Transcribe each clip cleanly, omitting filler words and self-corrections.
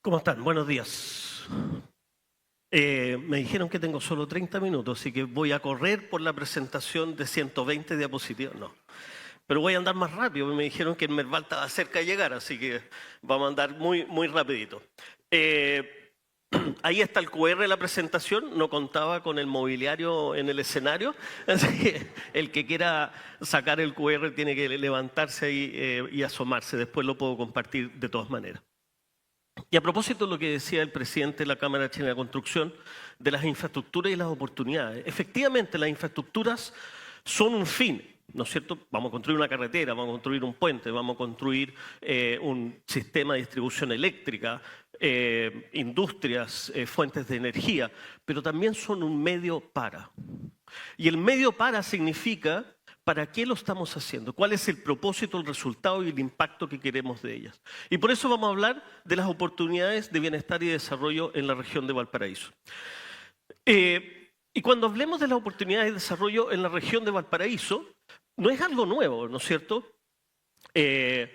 ¿Cómo están? Buenos días. Me dijeron que tengo solo 30 minutos, así que voy a correr por la presentación de 120 diapositivas. No, pero voy a andar más rápido. Me dijeron que el Merval estaba cerca de llegar, así que vamos a andar muy rapidito. Ahí está el QR de la presentación. No contaba con el mobiliario en el escenario, así que el que quiera sacar el QR tiene que levantarse ahí y asomarse. Después lo puedo compartir de todas maneras. Y a propósito de lo que decía el presidente de la Cámara Chilena de Construcción, de las infraestructuras y las oportunidades. Efectivamente, las infraestructuras son un fin, ¿no es cierto? Vamos a construir una carretera, vamos a construir un puente, vamos a construir un sistema de distribución eléctrica, industrias, fuentes de energía, pero también son un medio para. Y el medio para significa ¿para qué lo estamos haciendo? ¿Cuál es el propósito, el resultado y el impacto que queremos de ellas? Y por eso vamos a hablar de las oportunidades de bienestar y desarrollo en la región de Valparaíso. Y cuando hablemos de las oportunidades de desarrollo en la región de Valparaíso, no es algo nuevo, ¿no es cierto? El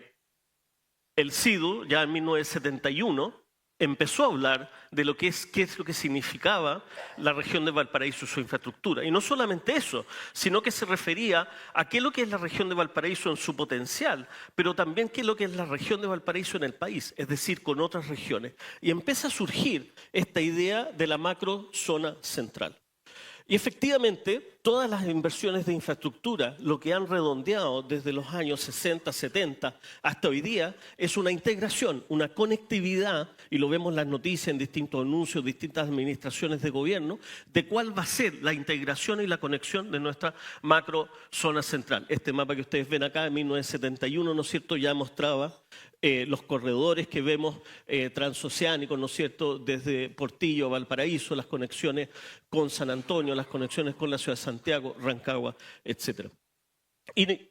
CIDU, ya en 1971, empezó a hablar de lo que qué es lo que significaba la región de Valparaíso y su infraestructura. Y no solamente eso, sino que se refería a qué es lo que es la región de Valparaíso en su potencial, pero también qué es lo que es la región de Valparaíso en el país, es decir, con otras regiones. Y empieza a surgir esta idea de la macro zona central. Y efectivamente, todas las inversiones de infraestructura, lo que han redondeado desde los años 60, 70 hasta hoy día, es una integración, una conectividad, y lo vemos en las noticias, en distintos anuncios, distintas administraciones de gobierno, de cuál va a ser la integración y la conexión de nuestra macro zona central. Este mapa que ustedes ven acá, en 1971, ¿no es cierto?, ya mostraba los corredores que vemos transoceánicos, ¿no es cierto?, desde Portillo a Valparaíso, las conexiones con San Antonio, las conexiones con la ciudad de Santiago, Rancagua, etc. Y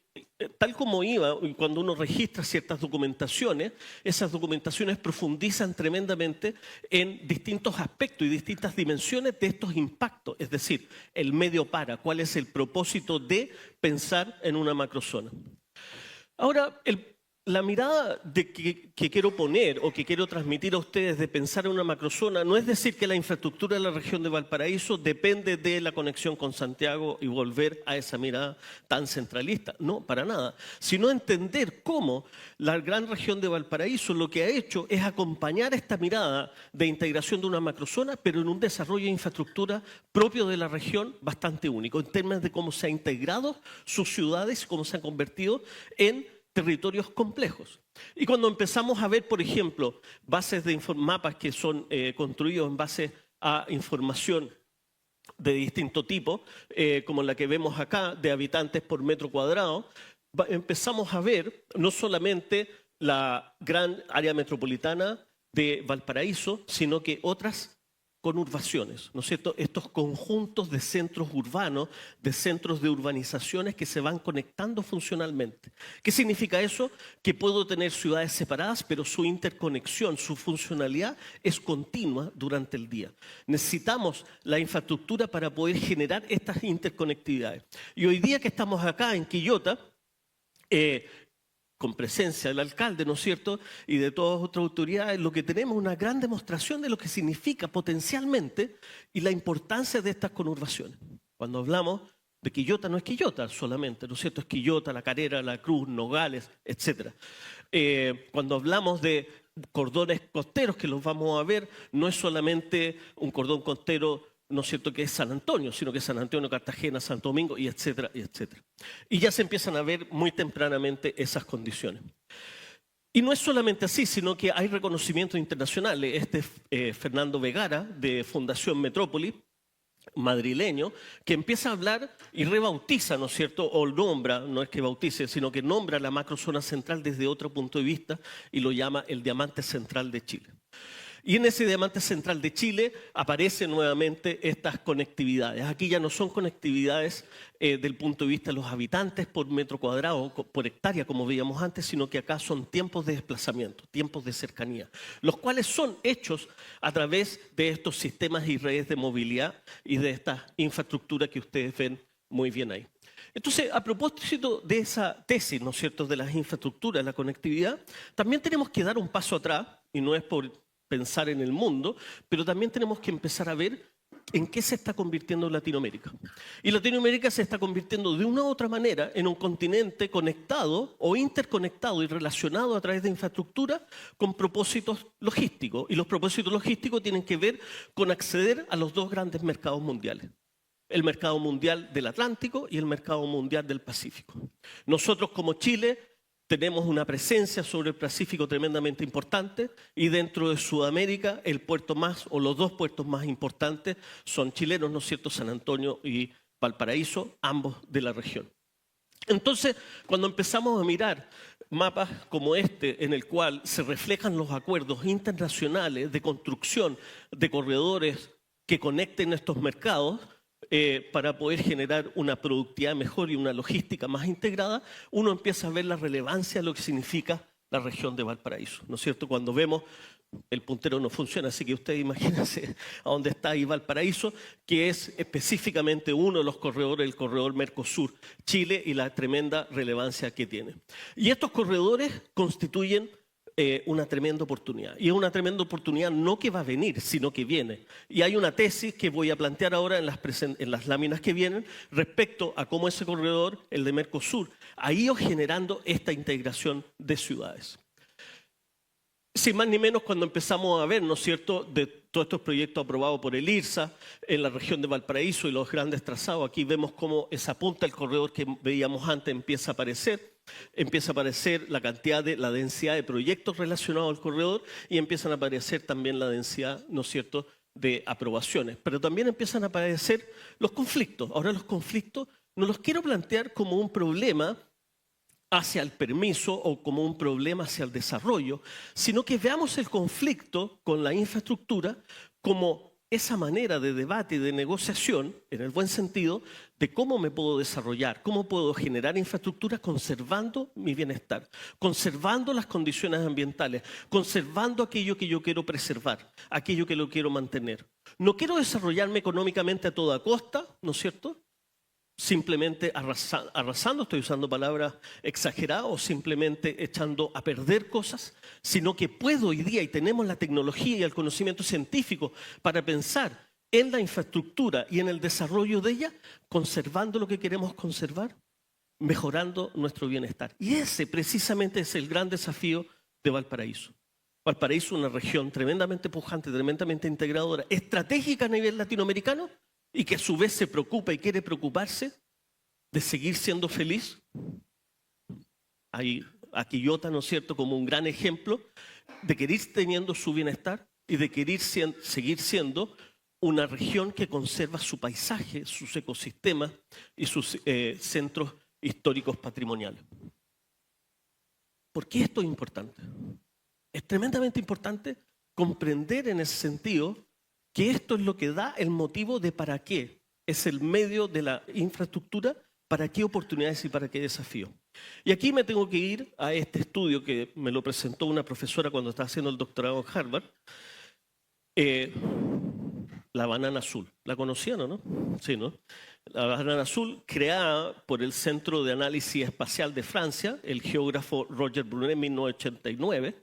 tal como iba, cuando uno registra ciertas documentaciones, esas documentaciones profundizan tremendamente en distintos aspectos y distintas dimensiones de estos impactos, es decir, el medio para, cuál es el propósito de pensar en una macrozona. Ahora, la mirada que quiero poner o que quiero transmitir a ustedes de pensar en una macrozona no es decir que la infraestructura de la región de Valparaíso depende de la conexión con Santiago y volver a esa mirada tan centralista. No, para nada. Sino entender cómo la gran región de Valparaíso lo que ha hecho es acompañar esta mirada de integración de una macrozona, pero en un desarrollo de infraestructura propio de la región bastante único, en términos de cómo se han integrado sus ciudades y cómo se han convertido en territorios complejos. Y cuando empezamos a ver, por ejemplo, bases de mapas que son construidos en base a información de distinto tipo, como la que vemos acá, de habitantes por metro cuadrado, empezamos a ver no solamente la gran área metropolitana de Valparaíso, sino que otras conurbaciones, ¿no es cierto? Estos conjuntos de centros urbanos, de centros de urbanizaciones que se van conectando funcionalmente. ¿Qué significa eso? Que puedo tener ciudades separadas, pero su interconexión, su funcionalidad es continua durante el día. Necesitamos la infraestructura para poder generar estas interconectividades. Y hoy día que estamos acá en Quillota, con presencia del alcalde, ¿no es cierto?, y de todas otras autoridades, lo que tenemos es una gran demostración de lo que significa potencialmente y la importancia de estas conurbaciones. Cuando hablamos de Quillota, no es Quillota solamente, ¿no es cierto?, es Quillota, La Calera, La Cruz, Nogales, etc. Cuando hablamos de cordones costeros, que los vamos a ver, no es solamente un cordón costero, ¿no es cierto?, que es San Antonio, sino que es San Antonio, Cartagena, Santo Domingo, y etcétera, y etcétera. Y ya se empiezan a ver muy tempranamente esas condiciones. Y no es solamente así, sino que hay reconocimientos internacionales. Fernando Vegara, de Fundación Metrópoli, madrileño, que empieza a hablar y rebautiza, ¿no es cierto?, o nombra, no es que bautice, sino que nombra la macrozona central desde otro punto de vista y lo llama el diamante central de Chile. Y en ese diamante central de Chile aparecen nuevamente estas conectividades. Aquí ya no son conectividades del punto de vista de los habitantes por metro cuadrado, por hectárea, como veíamos antes, sino que acá son tiempos de desplazamiento, tiempos de cercanía, los cuales son hechos a través de estos sistemas y redes de movilidad y de esta infraestructura que ustedes ven muy bien ahí. Entonces, a propósito de esa tesis, ¿no es cierto?, de las infraestructuras, la conectividad, también tenemos que dar un paso atrás, y no es por pensar en el mundo, pero también tenemos que empezar a ver en qué se está convirtiendo Latinoamérica. Y Latinoamérica se está convirtiendo de una u otra manera en un continente conectado o interconectado y relacionado a través de infraestructura con propósitos logísticos. Y los propósitos logísticos tienen que ver con acceder a los dos grandes mercados mundiales: el mercado mundial del Atlántico y el mercado mundial del Pacífico. Nosotros como Chile tenemos una presencia sobre el Pacífico tremendamente importante, y dentro de Sudamérica el puerto más, o los dos puertos más importantes son chilenos, ¿no es cierto?, San Antonio y Valparaíso, ambos de la región. Entonces, cuando empezamos a mirar mapas como este, en el cual se reflejan los acuerdos internacionales de construcción de corredores que conecten estos mercados, para poder generar una productividad mejor y una logística más integrada, uno empieza a ver la relevancia de lo que significa la región de Valparaíso, ¿no es cierto? Cuando vemos, el puntero no funciona, así que ustedes imagínense a dónde está ahí Valparaíso, que es específicamente uno de los corredores, el corredor Mercosur-Chile, y la tremenda relevancia que tiene. Y estos corredores constituyen una tremenda oportunidad. Y es una tremenda oportunidad no que va a venir, sino que viene. Y hay una tesis que voy a plantear ahora en las láminas que vienen respecto a cómo ese corredor, el de Mercosur, ha ido generando esta integración de ciudades. Sin más ni menos, cuando empezamos a ver, ¿no es cierto?, de todos estos proyectos aprobados por el IRSA en la región de Valparaíso y los grandes trazados, aquí vemos cómo esa punta del corredor que veíamos antes empieza a aparecer la cantidad la densidad de proyectos relacionados al corredor, y empiezan a aparecer también la densidad, ¿no es cierto?, de aprobaciones. Pero también empiezan a aparecer los conflictos. Ahora, los conflictos no los quiero plantear como un problema hacia el permiso o como un problema hacia el desarrollo, sino que veamos el conflicto con la infraestructura como esa manera de debate y de negociación, en el buen sentido, de cómo me puedo desarrollar, cómo puedo generar infraestructura conservando mi bienestar, conservando las condiciones ambientales, conservando aquello que yo quiero preservar, aquello que lo quiero mantener. No quiero desarrollarme económicamente a toda costa, ¿no es cierto?, simplemente arrasando, estoy usando palabras exageradas, o simplemente echando a perder cosas, sino que puedo hoy día, y tenemos la tecnología y el conocimiento científico para pensar en la infraestructura y en el desarrollo de ella, conservando lo que queremos conservar, mejorando nuestro bienestar. Y ese precisamente es el gran desafío de Valparaíso. Valparaíso es una región tremendamente pujante, tremendamente integradora, estratégica a nivel latinoamericano, y que a su vez se preocupa y quiere preocuparse de seguir siendo feliz. Hay a Quillota, ¿no es cierto?, como un gran ejemplo de querer teniendo su bienestar y de querer seguir siendo una región que conserva su paisaje, sus ecosistemas y sus centros históricos patrimoniales. ¿Por qué esto es importante? Es tremendamente importante comprender en ese sentido que esto es lo que da el motivo de para qué es el medio de la infraestructura, para qué oportunidades y para qué desafíos. Y aquí me tengo que ir a este estudio que me lo presentó una profesora cuando estaba haciendo el doctorado en Harvard, la banana azul. ¿La conocían o no? Sí, ¿no? La banana azul, creada por el Centro de Análisis Espacial de Francia, el geógrafo Roger Brunet, en 1989,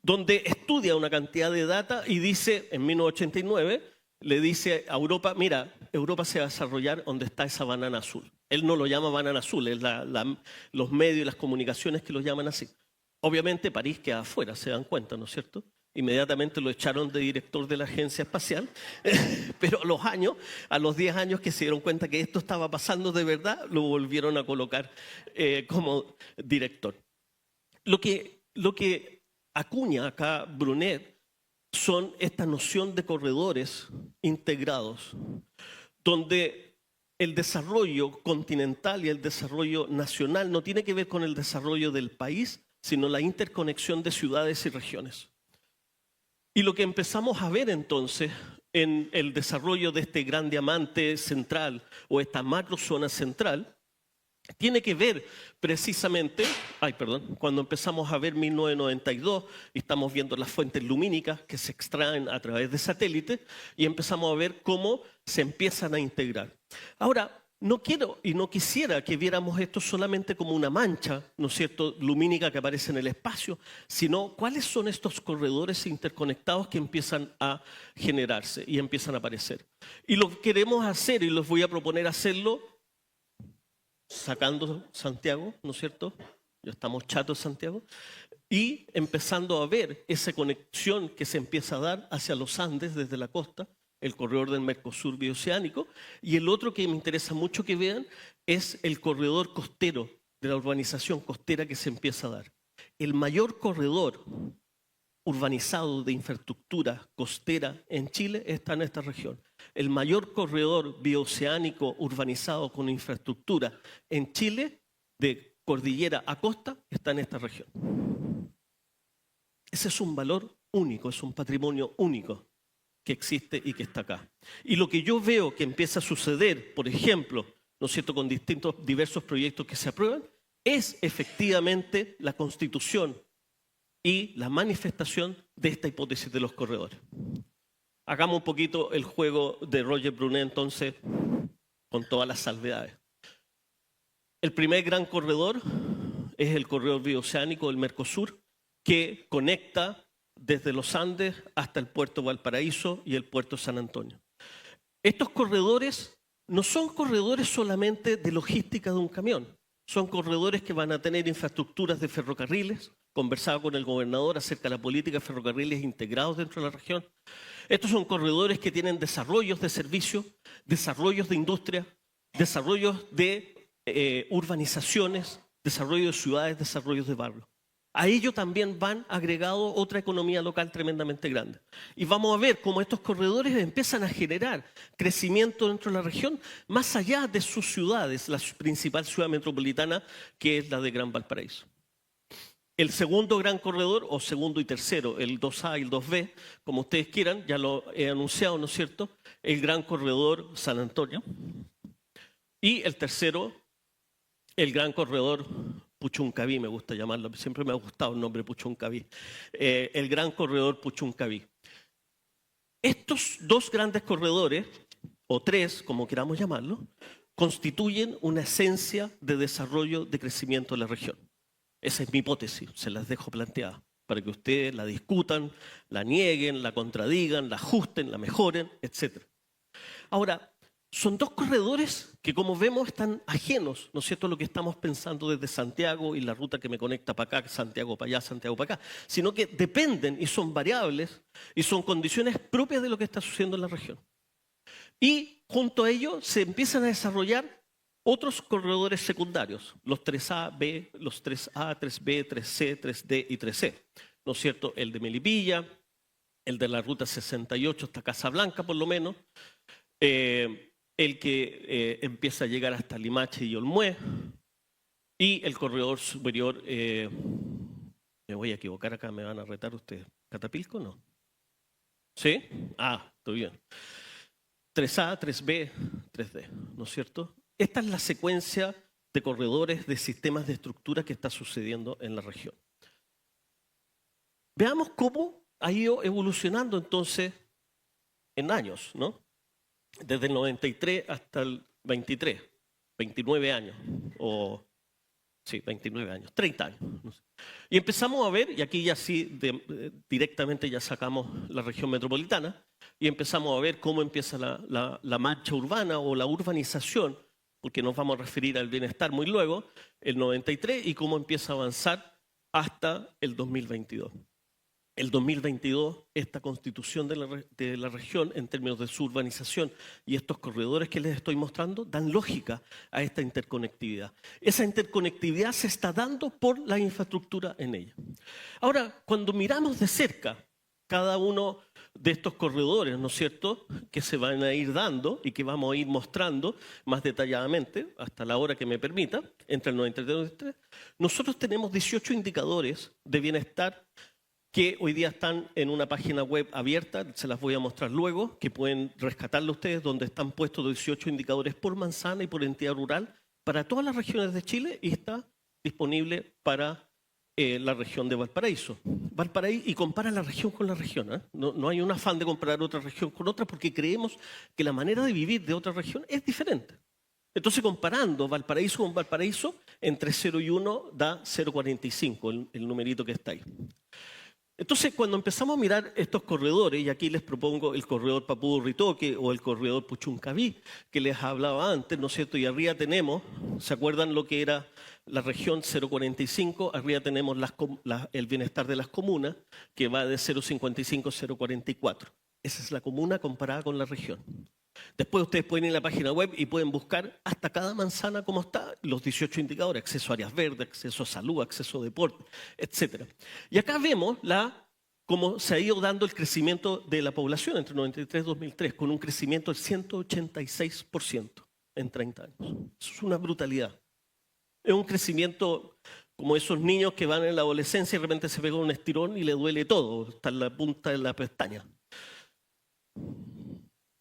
donde estudia una cantidad de data y dice, en 1989, le dice a Europa, mira, Europa se va a desarrollar donde está esa banana azul. Él no lo llama banana azul, es los medios y las comunicaciones que lo llaman así. Obviamente París queda afuera, se dan cuenta, ¿no es cierto? Inmediatamente lo echaron de director de la agencia espacial, pero a los 10 años que se dieron cuenta que esto estaba pasando de verdad, lo volvieron a colocar como director. Lo que acuña acá Brunet son esta noción de corredores integrados, donde el desarrollo continental y el desarrollo nacional no tiene que ver con el desarrollo del país, sino la interconexión de ciudades y regiones. Y lo que empezamos a ver entonces en el desarrollo de este gran diamante central o esta macrozona central tiene que ver precisamente, cuando empezamos a ver 1992 y estamos viendo las fuentes lumínicas que se extraen a través de satélites y empezamos a ver cómo se empiezan a integrar. Ahora, no quiero y no quisiera que viéramos esto solamente como una mancha, ¿no es cierto?, lumínica que aparece en el espacio, sino cuáles son estos corredores interconectados que empiezan a generarse y empiezan a aparecer. Y lo queremos hacer y les voy a proponer hacerlo sacando Santiago, ¿no es cierto? Ya estamos chatos Santiago. Y empezando a ver esa conexión que se empieza a dar hacia los Andes desde la costa, el corredor del Mercosur bioceánico, y el otro que me interesa mucho que vean es el corredor costero de la urbanización costera que se empieza a dar. El mayor corredor urbanizado de infraestructura costera en Chile está en esta región. El mayor corredor bioceánico urbanizado con infraestructura en Chile, de cordillera a costa, está en esta región. Ese es un valor único, es un patrimonio único que existe y que está acá. Y lo que yo veo que empieza a suceder, por ejemplo, ¿no es cierto?, con diversos proyectos que se aprueban, es efectivamente la constitución y la manifestación de esta hipótesis de los corredores. Hagamos un poquito el juego de Roger Brunet, entonces, con todas las salvedades. El primer gran corredor es el corredor bioceánico del Mercosur, que conecta desde los Andes hasta el puerto Valparaíso y el puerto San Antonio. Estos corredores no son corredores solamente de logística de un camión, son corredores que van a tener infraestructuras de ferrocarriles. Conversaba con el gobernador acerca de la política de ferrocarriles integrados dentro de la región. Estos son corredores que tienen desarrollos de servicios, desarrollos de industria, desarrollos de urbanizaciones, desarrollos de ciudades, desarrollos de barrios. A ello también van agregado otra economía local tremendamente grande. Y vamos a ver cómo estos corredores empiezan a generar crecimiento dentro de la región, más allá de sus ciudades, la principal ciudad metropolitana, que es la de Gran Valparaíso. El segundo gran corredor, o segundo y tercero, el 2A y el 2B, como ustedes quieran, ya lo he anunciado, ¿no es cierto?, el gran corredor San Antonio. Y el tercero, el gran corredor Puchuncaví, me gusta llamarlo, siempre me ha gustado el nombre Puchuncaví, el gran corredor Puchuncaví. Estos dos grandes corredores, o tres, como queramos llamarlo, constituyen una esencia de desarrollo, de crecimiento de la región. Esa es mi hipótesis, se las dejo planteada, para que ustedes la discutan, la nieguen, la contradigan, la ajusten, la mejoren, etc. Ahora, son dos corredores que, como vemos, están ajenos, ¿no es cierto?, a lo que estamos pensando desde Santiago y la ruta que me conecta para acá, Santiago para allá, Santiago para acá, sino que dependen y son variables y son condiciones propias de lo que está sucediendo en la región. Y junto a ello se empiezan a desarrollar otros corredores secundarios, los 3A, B, los 3A, 3B, 3C, 3D y 3C, ¿no es cierto?, el de Melipilla, el de la ruta 68 hasta Casablanca por lo menos, el que empieza a llegar hasta Limache y Olmué, y el corredor superior, me voy a equivocar acá, me van a retar ustedes, ¿Catapilco no? ¿Sí? Ah, estoy bien. 3A, 3B, 3D, ¿no es cierto? Esta es la secuencia de corredores de sistemas de estructura que está sucediendo en la región. Veamos cómo ha ido evolucionando entonces en años, ¿no? Desde el 93 hasta el 23, 29 años, o sí, 29 años, 30 años. No sé. Y empezamos a ver, y aquí ya sí directamente ya sacamos la región metropolitana, y empezamos a ver cómo empieza la marcha urbana o la urbanización, porque nos vamos a referir al bienestar muy luego, el 93, y cómo empieza a avanzar hasta el 2022. El 2022, esta constitución de la región en términos de su urbanización y estos corredores que les estoy mostrando dan lógica a esta interconectividad. Esa interconectividad se está dando por la infraestructura en ella. Ahora, cuando miramos de cerca cada uno de estos corredores, ¿no es cierto?, que se van a ir dando y que vamos a ir mostrando más detalladamente hasta la hora que me permita, entre el 93 y el 93, nosotros tenemos 18 indicadores de bienestar que hoy día están en una página web abierta, se las voy a mostrar luego, que pueden rescatarlo ustedes, donde están puestos 18 indicadores por manzana y por entidad rural para todas las regiones de Chile y está disponible para la región de Valparaíso. Y compara la región con la región, ¿eh? No hay un afán de comparar otra región con otra porque creemos que la manera de vivir de otra región es diferente. Entonces, comparando Valparaíso con Valparaíso, entre 0 y 1 da 0,45, el numerito que está ahí. Entonces, cuando empezamos a mirar estos corredores, y aquí les propongo el corredor Papúa-Ritoque o el corredor Puchuncaví, que les hablaba antes, ¿no es cierto? Y arriba tenemos, ¿se acuerdan lo que era la región 0,45? Arriba tenemos el bienestar de las comunas, que va de 0,55 a 0,44. Esa es la comuna comparada con la región. Después ustedes pueden ir a la página web y pueden buscar hasta cada manzana cómo está, los 18 indicadores, acceso a áreas verdes, acceso a salud, acceso a deporte, etc. Y acá vemos cómo se ha ido dando el crecimiento de la población entre 93 y 2003, con un crecimiento del 186% en 30 años. Eso es una brutalidad. Es un crecimiento como esos niños que van en la adolescencia y de repente se pegan un estirón y le duele todo, hasta la punta de la pestaña.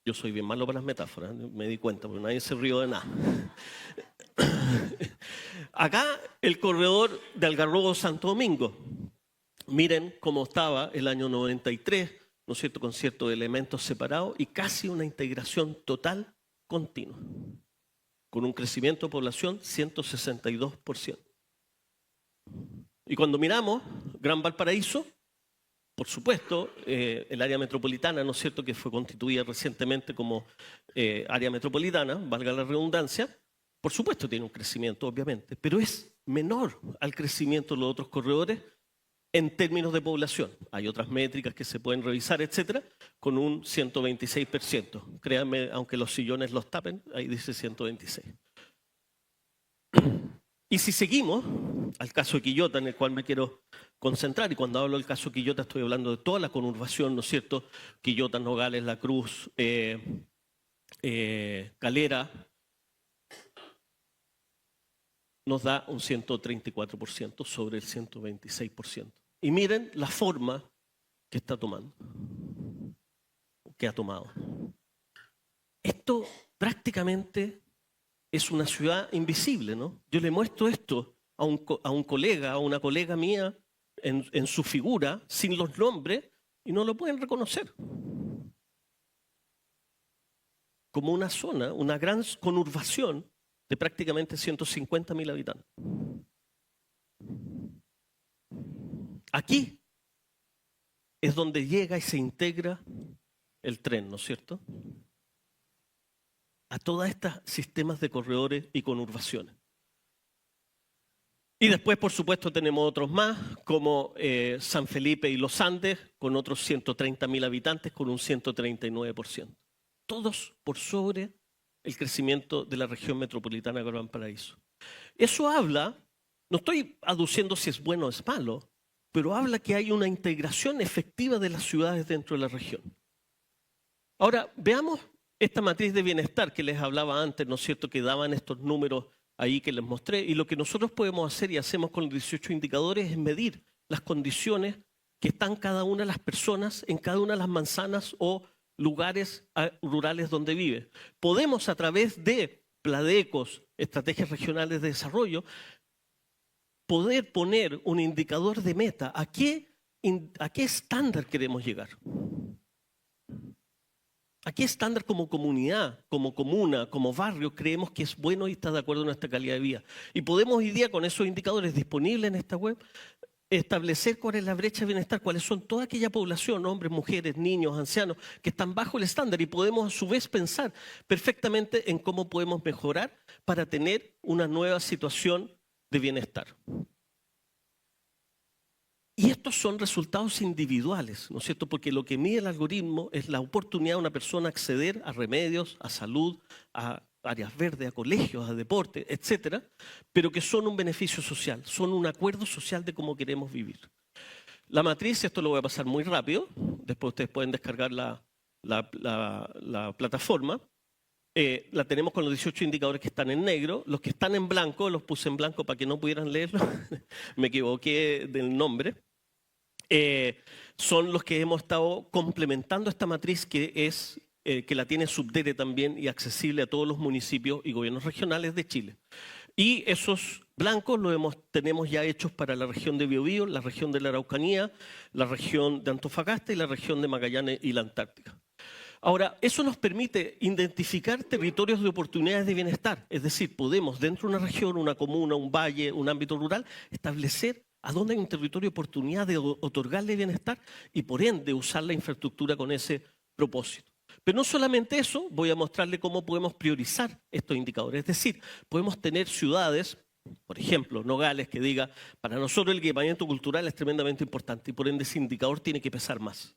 Yo soy bien malo para las metáforas, me di cuenta, porque nadie se rió de nada. Acá el corredor de Algarrobo-Santo Domingo. Miren cómo estaba el año 93, ¿no es cierto?, con ciertos elementos separados y casi una integración total continua, con un crecimiento de población 162%. Y cuando miramos Gran Valparaíso, por supuesto, el área metropolitana, ¿no es cierto?, que fue constituida recientemente como área metropolitana, valga la redundancia, por supuesto tiene un crecimiento, obviamente, pero es menor al crecimiento de los otros corredores en términos de población. Hay otras métricas que se pueden revisar, etcétera, con un 126%. Créanme, aunque los sillones los tapen, ahí dice 126. Y si seguimos al caso de Quillota, en el cual me quiero concentrar, y cuando hablo del caso de Quillota estoy hablando de toda la conurbación, ¿no es cierto? Quillota, Nogales, La Cruz, Calera, nos da un 134% sobre el 126%. Y miren la forma que está tomando, que ha tomado. Esto prácticamente es una ciudad invisible, ¿no? Yo le muestro esto a un colega, a una colega mía, en su figura, sin los nombres, y no lo pueden reconocer. Como una zona, una gran conurbación de prácticamente 150.000 habitantes. Aquí es donde llega y se integra el tren, ¿no es cierto?, a todos estos sistemas de corredores y conurbaciones. Y después, por supuesto, tenemos otros más, como San Felipe y Los Andes, con otros 130.000 habitantes, con un 139%. Todos por sobre el crecimiento de la región metropolitana de Gran Paraíso. Eso habla, no estoy aduciendo si es bueno o es malo, pero habla que hay una integración efectiva de las ciudades dentro de la región. Ahora, veamos esta matriz de bienestar que les hablaba antes, ¿no es cierto?, que daban estos números ahí que les mostré, y lo que nosotros podemos hacer y hacemos con los 18 indicadores es medir las condiciones que están cada una de las personas en cada una de las manzanas o lugares rurales donde vive. Podemos, a través de PLADECOS, estrategias regionales de desarrollo, poder poner un indicador de meta. ¿A qué estándar queremos llegar? ¿A qué estándar como comunidad, como comuna, como barrio creemos que es bueno y está de acuerdo en nuestra calidad de vida? Y podemos hoy día, con esos indicadores disponibles en esta web, establecer cuál es la brecha de bienestar, cuáles son toda aquella población, hombres, mujeres, niños, ancianos, que están bajo el estándar, y podemos a su vez pensar perfectamente en cómo podemos mejorar para tener una nueva situación de bienestar. Y estos son resultados individuales, ¿no es cierto? Porque lo que mide el algoritmo es la oportunidad de una persona acceder a remedios, a salud, a áreas verdes, a colegios, a deporte, etcétera, pero que son un beneficio social, son un acuerdo social de cómo queremos vivir. La matriz, esto lo voy a pasar muy rápido, después ustedes pueden descargar la plataforma. La tenemos con los 18 indicadores que están en negro. Los que están en blanco, los puse en blanco para que no pudieran leerlo, me equivoqué del nombre. Son los que hemos estado complementando esta matriz que la tiene Subdere también y accesible a todos los municipios y gobiernos regionales de Chile. Y esos blancos tenemos ya hechos para la región de Biobío, la región de la Araucanía, la región de Antofagasta y la región de Magallanes y la Antártica. Ahora, eso nos permite identificar territorios de oportunidades de bienestar. Es decir, podemos dentro de una región, una comuna, un valle, un ámbito rural, establecer a dónde hay un territorio de oportunidad de otorgarle bienestar y por ende usar la infraestructura con ese propósito. Pero no solamente eso, voy a mostrarle cómo podemos priorizar estos indicadores. Es decir, podemos tener ciudades, por ejemplo, Nogales, que diga, para nosotros el equipamiento cultural es tremendamente importante y por ende ese indicador tiene que pesar más.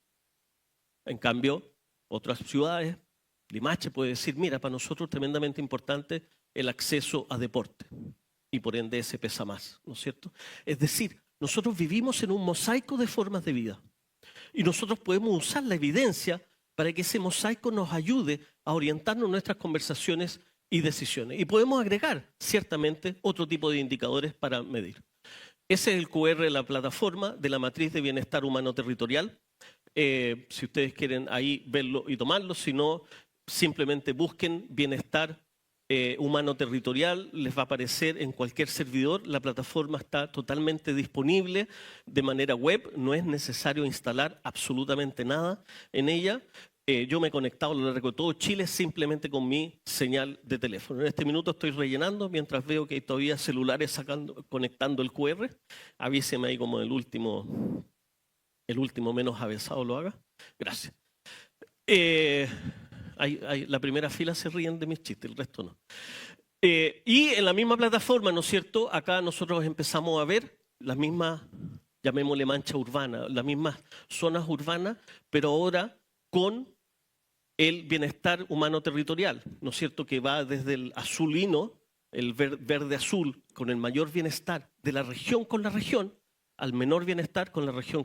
En cambio, otras ciudades, Limache puede decir, mira, para nosotros es tremendamente importante el acceso a deporte y por ende ese pesa más, ¿no es cierto? Es decir, nosotros vivimos en un mosaico de formas de vida y nosotros podemos usar la evidencia para que ese mosaico nos ayude a orientarnos en nuestras conversaciones y decisiones. Y podemos agregar, ciertamente, otro tipo de indicadores para medir. Ese es el QR de la plataforma de la matriz de bienestar humano territorial. Si ustedes quieren ahí verlo y tomarlo, si no, simplemente busquen bienestar humano territorial, les va a aparecer en cualquier servidor. La plataforma está totalmente disponible de manera web, no es necesario instalar absolutamente nada en ella. Yo me he conectado a lo largo de todo Chile simplemente con mi señal de teléfono. En este minuto estoy rellenando mientras veo que hay todavía celulares conectando el QR. Avíseme ahí como el último menos avesado lo haga. Gracias. La primera fila se ríen de mis chistes, el resto no. Y en la misma plataforma, ¿no es cierto? Acá nosotros empezamos a ver las mismas, llamémosle mancha urbana, las mismas zonas urbanas, pero ahora con el bienestar humano territorial, ¿no es cierto? Que va desde el azulino, el verde-azul, con el mayor bienestar de la región con la región, al menor bienestar con la región.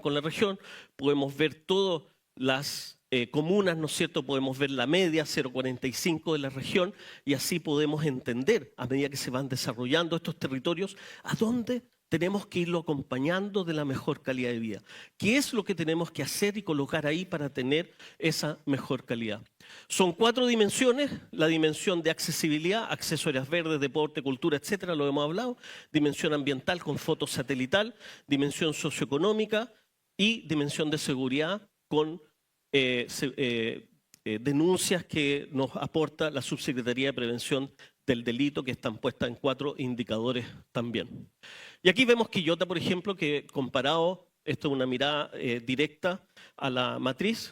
Podemos ver todas las comunas, ¿no es cierto? Podemos ver la media, 0,45 de la región, y así podemos entender, a medida que se van desarrollando estos territorios, a dónde tenemos que irlo acompañando de la mejor calidad de vida. ¿Qué es lo que tenemos que hacer y colocar ahí para tener esa mejor calidad? Son 4 dimensiones: la dimensión de accesibilidad, acceso a áreas verdes, deporte, cultura, etcétera, lo hemos hablado; dimensión ambiental con foto satelital; dimensión socioeconómica y dimensión de seguridad con denuncias que nos aporta la Subsecretaría de Prevención del Delito, que están puestas en 4 indicadores también. Y aquí vemos Quillota, por ejemplo, que comparado, esto es una mirada directa a la matriz,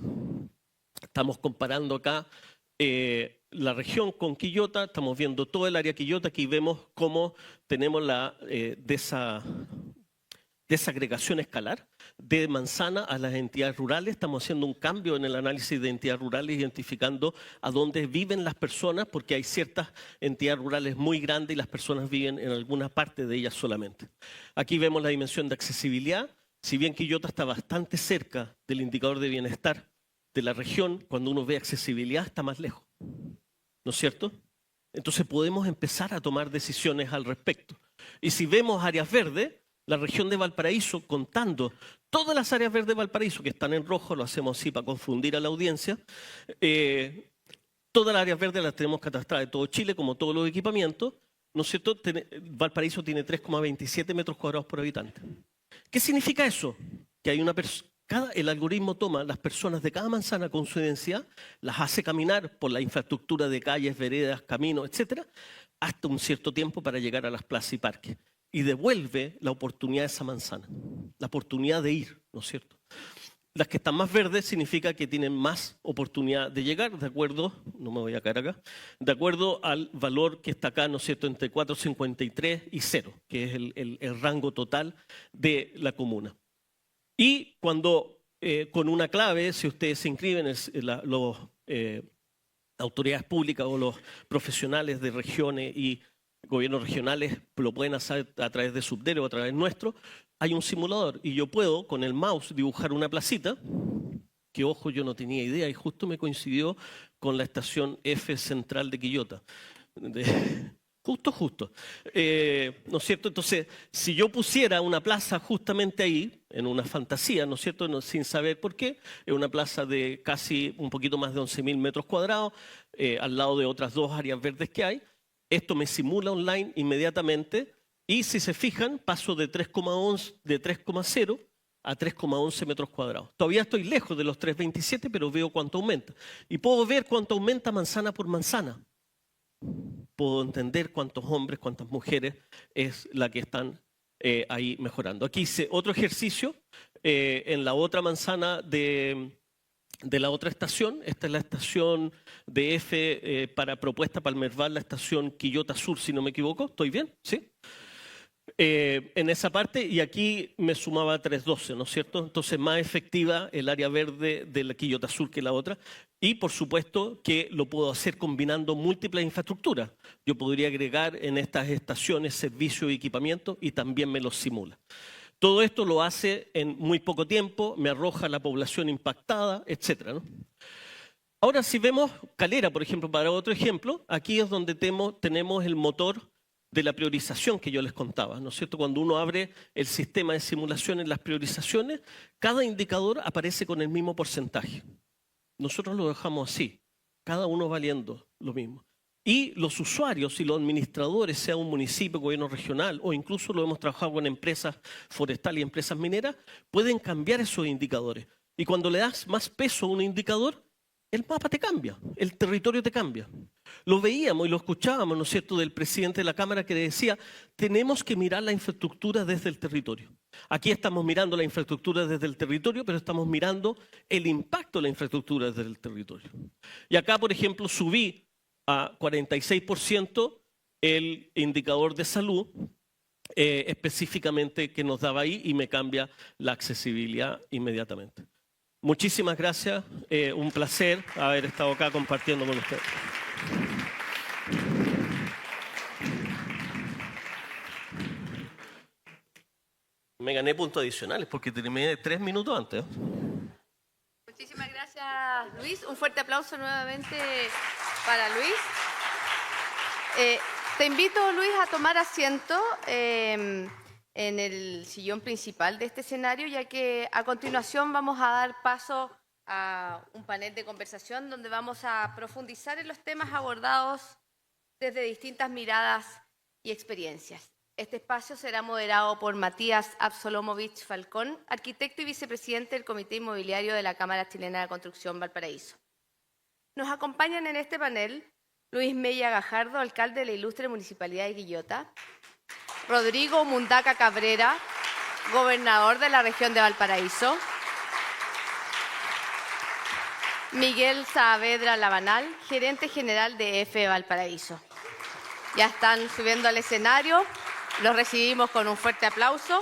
estamos comparando acá la región con Quillota, estamos viendo todo el área Quillota, aquí vemos cómo tenemos la desagregación escalar de Manzana a las entidades rurales. Estamos haciendo un cambio en el análisis de entidades rurales, identificando a dónde viven las personas, porque hay ciertas entidades rurales muy grandes y las personas viven en alguna parte de ellas solamente. Aquí vemos la dimensión de accesibilidad. Si bien Quillota está bastante cerca del indicador de bienestar de la región, cuando uno ve accesibilidad está más lejos, ¿no es cierto? Entonces podemos empezar a tomar decisiones al respecto. Y si vemos áreas verdes, la región de Valparaíso, contando todas las áreas verdes de Valparaíso, que están en rojo, lo hacemos así para confundir a la audiencia, todas las áreas verdes las tenemos catastradas de todo Chile, como todos los equipamientos, ¿no es cierto? Valparaíso tiene 3,27 metros cuadrados por habitante. ¿Qué significa eso? Que hay el algoritmo toma las personas de cada manzana con su densidad, las hace caminar por la infraestructura de calles, veredas, caminos, etcétera, hasta un cierto tiempo para llegar a las plazas y parques. Y devuelve la oportunidad de esa manzana, la oportunidad de ir, ¿no es cierto? Las que están más verdes significa que tienen más oportunidad de llegar, de acuerdo, no me voy a caer acá, de acuerdo al valor que está acá, ¿no es cierto?, entre 4,53 y 0, que es el rango total de la comuna. Y cuando con una clave, si ustedes se inscriben, las autoridades públicas o los profesionales de regiones y gobiernos regionales lo pueden hacer a través de Subdere o a través nuestro, hay un simulador y yo puedo con el mouse dibujar una placita, que ojo, yo no tenía idea y justo me coincidió con la estación F central de Quillota. Justo. ¿No es cierto? Entonces, si yo pusiera una plaza justamente ahí, en una fantasía, ¿no es cierto?, sin saber por qué, es una plaza de casi un poquito más de 11.000 metros cuadrados, al lado de otras 2 áreas verdes que hay. Esto me simula online inmediatamente y si se fijan, paso de 3,11, de 3,0 a 3,11 metros cuadrados. Todavía estoy lejos de los 3,27, pero veo cuánto aumenta. Y puedo ver cuánto aumenta manzana por manzana. Puedo entender cuántos hombres, cuántas mujeres es la que están ahí mejorando. Aquí hice otro ejercicio en la otra manzana de la otra estación. Esta es la estación de F para Propuesta Palmerval, la estación Quillota Sur, si no me equivoco. ¿Estoy bien? ¿Sí? En esa parte, y aquí me sumaba 312, ¿no es cierto? Entonces, más efectiva el área verde de la Quillota Sur que la otra. Y, por supuesto, que lo puedo hacer combinando múltiples infraestructuras. Yo podría agregar en estas estaciones servicio y equipamiento y también me los simula. Todo esto lo hace en muy poco tiempo, me arroja la población impactada, etcétera, ¿no? Ahora, si vemos Calera, por ejemplo, para otro ejemplo, aquí es donde tenemos el motor de la priorización que yo les contaba, ¿no es cierto? Cuando uno abre el sistema de simulación en las priorizaciones, cada indicador aparece con el mismo porcentaje. Nosotros lo dejamos así, cada uno valiendo lo mismo. Y los usuarios y los administradores, sea un municipio, gobierno regional, o incluso lo hemos trabajado con empresas forestales y empresas mineras, pueden cambiar esos indicadores. Y cuando le das más peso a un indicador, el mapa te cambia, el territorio te cambia. Lo veíamos y lo escuchábamos, ¿no es cierto?, del presidente de la Cámara que decía, tenemos que mirar la infraestructura desde el territorio. Aquí estamos mirando la infraestructura desde el territorio, pero estamos mirando el impacto de la infraestructura desde el territorio. Y acá, por ejemplo, subí a 46% el indicador de salud, específicamente que nos daba ahí, y me cambia la accesibilidad inmediatamente. Muchísimas gracias, un placer haber estado acá compartiendo con ustedes. Me gané puntos adicionales porque terminé 3 minutos antes. Muchísimas gracias, Luis. Un fuerte aplauso nuevamente para Luis. Te invito, Luis, a tomar asiento en el sillón principal de este escenario, ya que a continuación vamos a dar paso a un panel de conversación donde vamos a profundizar en los temas abordados desde distintas miradas y experiencias. Este espacio será moderado por Matías Absolomovich Falcón, arquitecto y vicepresidente del Comité Inmobiliario de la Cámara Chilena de Construcción Valparaíso. Nos acompañan en este panel Luis Mella Gajardo, alcalde de la ilustre Municipalidad de Quillota, Rodrigo Mundaca Cabrera, gobernador de la región de Valparaíso, Miguel Saavedra Labanal, gerente general de EFE Valparaíso. Ya están subiendo al escenario, los recibimos con un fuerte aplauso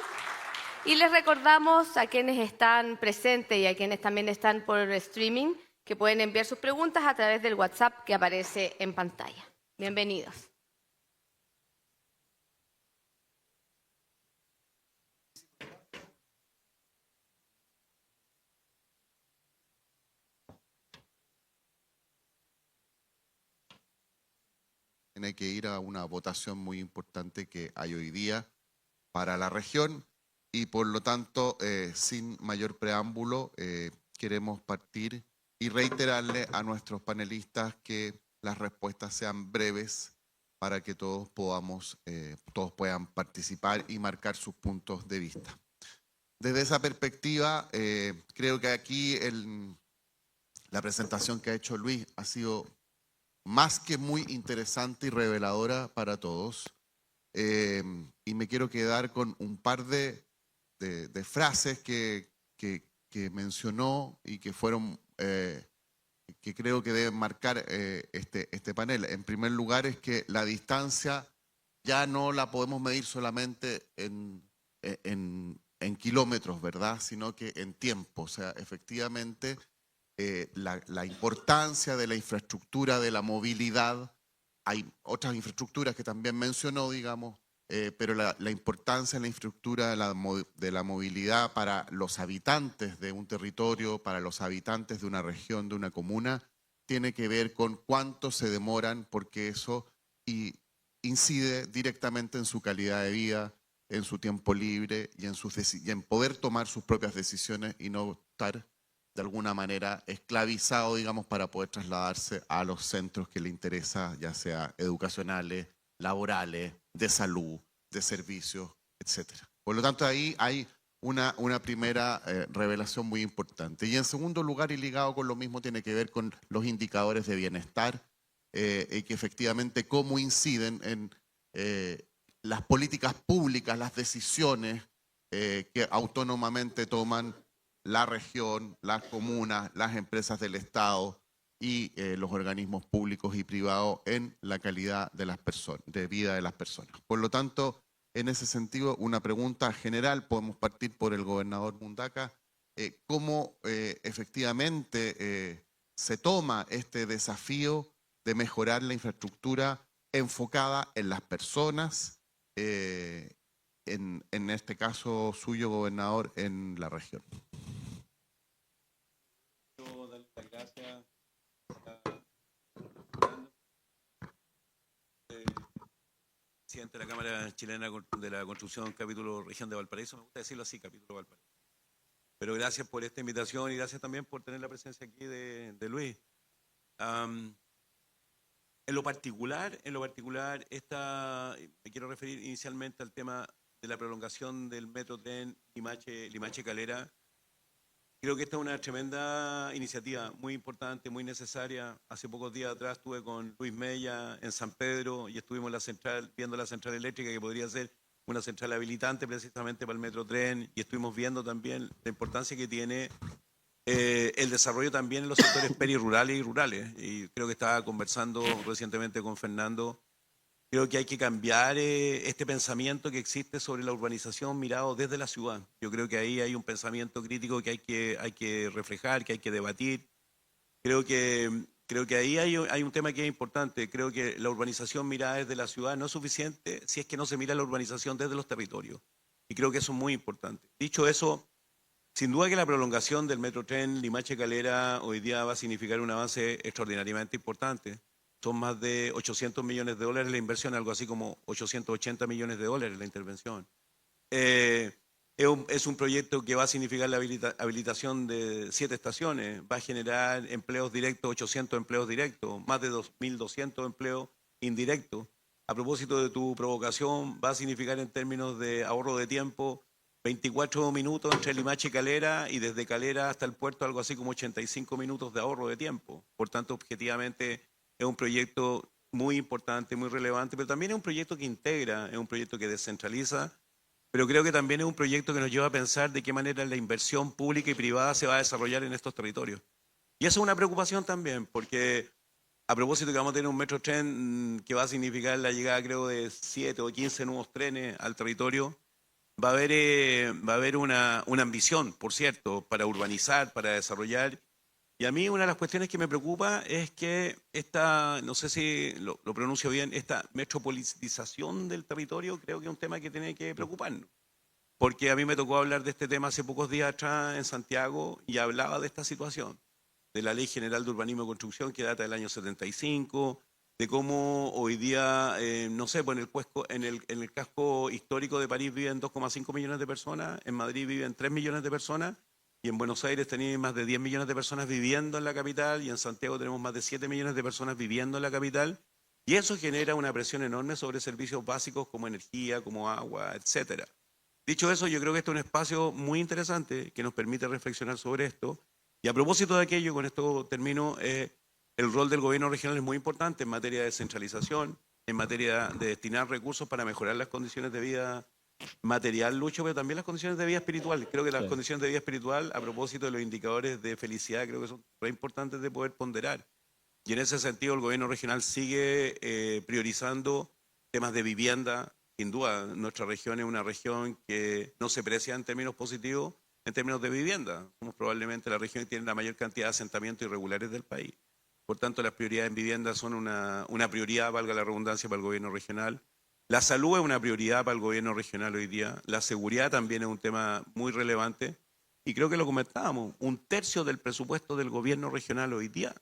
y les recordamos a quienes están presentes y a quienes también están por streaming que pueden enviar sus preguntas a través del WhatsApp que aparece en pantalla. Bienvenidos. Tiene que ir a una votación muy importante que hay hoy día para la región y por lo tanto, sin mayor preámbulo, queremos partir y reiterarle a nuestros panelistas que las respuestas sean breves para que todos puedan participar y marcar sus puntos de vista. Desde esa perspectiva, creo que aquí la presentación que ha hecho Luis ha sido más que muy interesante y reveladora para todos. Y me quiero quedar con un par de frases que mencionó y que fueron, que creo que deben marcar este panel. En primer lugar es que la distancia ya no la podemos medir solamente en kilómetros, ¿verdad? Sino que en tiempo. O sea, efectivamente, la importancia de la infraestructura, de la movilidad. Hay otras infraestructuras que también mencionó, digamos, pero la importancia de la infraestructura de la movilidad para los habitantes de un territorio, para los habitantes de una región, de una comuna, tiene que ver con cuánto se demoran, porque eso incide directamente en su calidad de vida, en su tiempo libre y en poder tomar sus propias decisiones y no estar de alguna manera esclavizado, digamos, para poder trasladarse a los centros que le interesa, ya sea educacionales, laborales, de salud, de servicios, etc. Por lo tanto, ahí hay una primera revelación muy importante. Y en segundo lugar, y ligado con lo mismo, tiene que ver con los indicadores de bienestar y que efectivamente cómo inciden en las políticas públicas, las decisiones que autónomamente toman la región, las comunas, las empresas del Estado y los organismos públicos y privados en la calidad de las personas, de vida de las personas. Por lo tanto, en ese sentido, una pregunta general, podemos partir por el gobernador Mundaca, ¿cómo efectivamente se toma este desafío de mejorar la infraestructura enfocada en las personas, en este caso suyo, gobernador, en la región? Quiero darle las gracias presidente de la Cámara Chilena de la Construcción, capítulo Región de Valparaíso. Me gusta decirlo así, capítulo Valparaíso. Pero gracias por esta invitación y gracias también por tener la presencia aquí de Luis. En lo particular, me quiero referir inicialmente al tema de la prolongación del metro tren Limache-Calera. Creo que esta es una tremenda iniciativa, muy importante, muy necesaria. Hace pocos días atrás estuve con Luis Mella en San Pedro y estuvimos viendo la central eléctrica, que podría ser una central habilitante precisamente para el metro tren, y estuvimos viendo también la importancia que tiene el desarrollo también en los sectores perirurales y rurales. Y creo que estaba conversando recientemente con Fernando. Creo que hay que cambiar este pensamiento que existe sobre la urbanización mirado desde la ciudad. Yo creo que ahí hay un pensamiento crítico que hay que reflejar, que hay que debatir. Creo que ahí hay un tema que es importante. Creo que la urbanización mirada desde la ciudad no es suficiente si es que no se mira la urbanización desde los territorios. Y creo que eso es muy importante. Dicho eso, sin duda que la prolongación del metro tren Limache-Calera hoy día va a significar un avance extraordinariamente importante. Son más de 800 millones de dólares la inversión, algo así como 880 millones de dólares la intervención. Es un proyecto que va a significar la habilitación de 7 estaciones, va a generar empleos directos, 800 empleos directos, más de 2.200 empleos indirectos. A propósito de tu provocación, va a significar en términos de ahorro de tiempo 24 minutos entre Limache y Calera, y desde Calera hasta el puerto algo así como 85 minutos de ahorro de tiempo. Por tanto, objetivamente es un proyecto muy importante, muy relevante, pero también es un proyecto que integra, es un proyecto que descentraliza, pero creo que también es un proyecto que nos lleva a pensar de qué manera la inversión pública y privada se va a desarrollar en estos territorios. Y eso es una preocupación también, porque a propósito que vamos a tener un metro tren que va a significar la llegada, creo, de 7 o 15 nuevos trenes al territorio, va a haber una ambición, por cierto, para urbanizar, para desarrollar. Y a mí una de las cuestiones que me preocupa es que esta, no sé si lo pronuncio bien, esta metropolitización del territorio, creo que es un tema que tiene que preocuparnos. Porque a mí me tocó hablar de este tema hace pocos días atrás en Santiago y hablaba de esta situación, de la Ley General de Urbanismo y Construcción que data del año 75, de cómo hoy día, no sé, pues en el casco histórico de París viven 2,5 millones de personas, en Madrid viven 3 millones de personas, y en Buenos Aires tenéis más de 10 millones de personas viviendo en la capital, y en Santiago tenemos más de 7 millones de personas viviendo en la capital, y eso genera una presión enorme sobre servicios básicos como energía, como agua, etcétera. Dicho eso, yo creo que este es un espacio muy interesante que nos permite reflexionar sobre esto. Y a propósito de aquello, con esto termino, el rol del gobierno regional es muy importante en materia de descentralización, en materia de destinar recursos para mejorar las condiciones de vida material, Lucho, pero también las condiciones de vida espiritual. Creo que las condiciones de vida espiritual, a propósito de los indicadores de felicidad, creo que son muy importantes de poder ponderar. Y en ese sentido, el gobierno regional sigue priorizando temas de vivienda. Sin duda, nuestra región es una región que no se precia en términos positivos, en términos de vivienda. Somos probablemente la región que tiene la mayor cantidad de asentamientos irregulares del país. Por tanto, las prioridades en vivienda son una prioridad, valga la redundancia, para el gobierno regional. La salud es una prioridad para el gobierno regional hoy día. La seguridad también es un tema muy relevante. Y creo que lo comentábamos, 1/3 del presupuesto del gobierno regional hoy día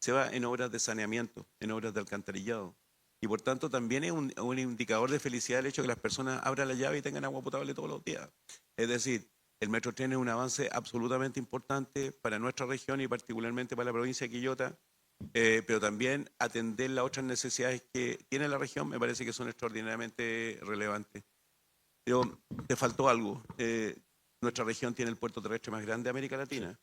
se va en obras de saneamiento, en obras de alcantarillado. Y por tanto también es un indicador de felicidad el hecho de que las personas abran la llave y tengan agua potable todos los días. Es decir, el metro tren es un avance absolutamente importante para nuestra región y particularmente para la provincia de Quillota, pero también atender las otras necesidades que tiene la región me parece que son extraordinariamente relevantes. Pero te faltó algo. nuestra región tiene el puerto terrestre más grande de América Latina.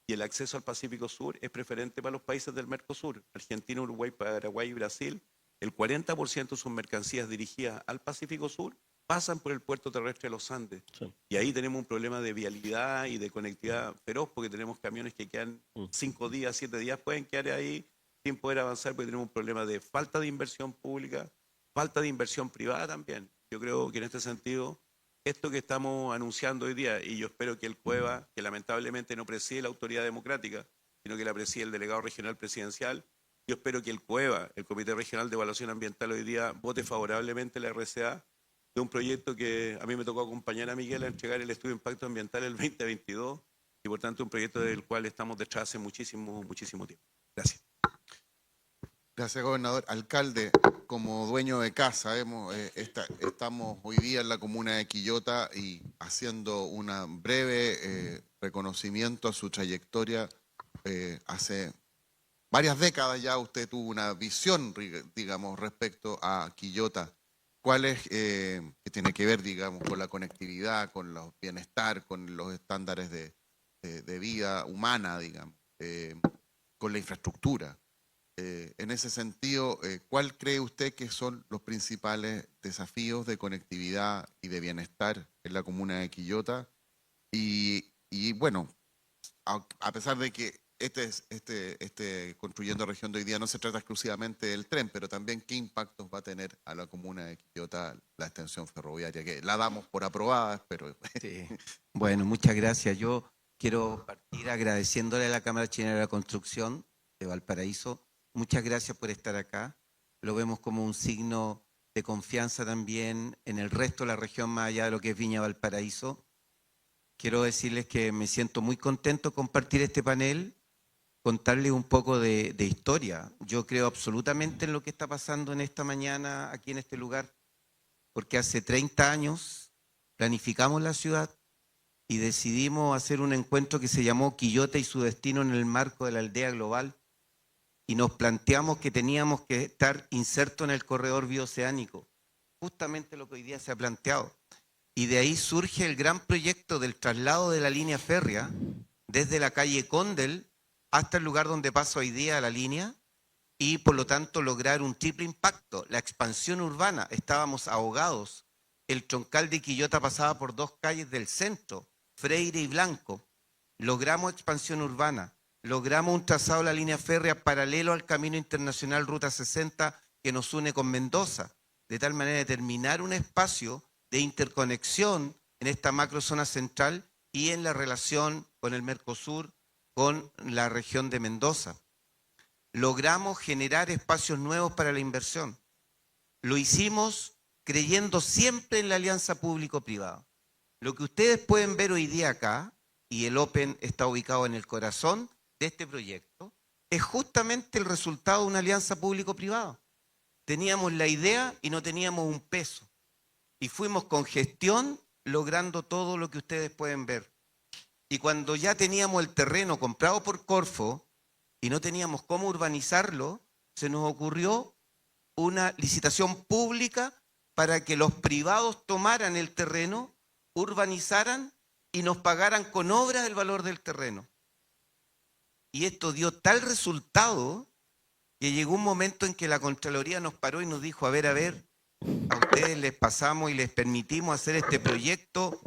Y el acceso al Pacífico Sur es preferente para los países del Mercosur, Argentina, Uruguay, Paraguay y Brasil. El 40% de sus mercancías dirigidas al Pacífico Sur pasan por el puerto terrestre de los Andes. Sí. Y ahí tenemos un problema de vialidad y de conectividad feroz, porque tenemos camiones que quedan 5 días, 7 días, pueden quedar ahí sin poder avanzar, porque tenemos un problema de falta de inversión pública, falta de inversión privada también. Yo creo que en este sentido, esto que estamos anunciando hoy día, y yo espero que el CUEVA, que lamentablemente no preside la autoridad democrática, sino que la preside el delegado regional presidencial, yo espero que el CUEVA, el Comité Regional de Evaluación Ambiental, hoy día vote favorablemente la RCA de un proyecto que a mí me tocó acompañar a Miguel a entregar el estudio de impacto ambiental el 2022 y por tanto un proyecto del cual estamos detrás hace muchísimo tiempo. Gracias. Gracias, gobernador. Alcalde, como dueño de casa, estamos hoy día en la comuna de Quillota y haciendo un breve reconocimiento a su trayectoria. Hace varias décadas ya usted tuvo una visión, digamos, respecto a Quillota. ¿Cuál es, que tiene que ver, digamos, con la conectividad, con los bienestar, con los estándares de vida humana, digamos, con la infraestructura? En ese sentido, ¿cuál cree usted que son los principales desafíos de conectividad y de bienestar en la comuna de Quillota? Y bueno, a pesar de que Construyendo Región de hoy día no se trata exclusivamente del tren, pero también qué impactos va a tener a la comuna de Quillota la extensión ferroviaria, que la damos por aprobada, pero... Sí. Bueno, muchas gracias. Yo quiero partir agradeciéndole a la Cámara Chilena de la Construcción de Valparaíso. Muchas gracias por estar acá. Lo vemos como un signo de confianza también en el resto de la región, más allá de lo que es Viña Valparaíso. Quiero decirles que me siento muy contento de compartir este panel, contarles un poco de historia. Yo creo absolutamente en lo que está pasando en esta mañana aquí en este lugar, porque hace 30 años planificamos la ciudad y decidimos hacer un encuentro que se llamó Quillota y su destino en el marco de la aldea global, y nos planteamos que teníamos que estar insertos en el corredor bioceánico, justamente lo que hoy día se ha planteado. Y de ahí surge el gran proyecto del traslado de la línea férrea desde la calle Condel hasta el lugar donde pasa hoy día la línea y por lo tanto lograr un triple impacto. La expansión urbana, estábamos ahogados. El troncal de Quillota pasaba por 2 calles del centro, Freire y Blanco. Logramos expansión urbana, logramos un trazado de la línea férrea paralelo al Camino Internacional Ruta 60 que nos une con Mendoza, de tal manera de terminar un espacio de interconexión en esta macrozona central y en la relación con el Mercosur, con la región de Mendoza. Logramos generar espacios nuevos para la inversión. Lo hicimos creyendo siempre en la alianza público-privada. Lo que ustedes pueden ver hoy día acá, y el Open está ubicado en el corazón de este proyecto, es justamente el resultado de una alianza público-privada. Teníamos la idea y no teníamos un peso. Y fuimos con gestión logrando todo lo que ustedes pueden ver. Y cuando ya teníamos el terreno comprado por Corfo y no teníamos cómo urbanizarlo, se nos ocurrió una licitación pública para que los privados tomaran el terreno, urbanizaran y nos pagaran con obras el valor del terreno. Y esto dio tal resultado que llegó un momento en que la Contraloría nos paró y nos dijo, a ver, a ustedes les pasamos y les permitimos hacer este proyecto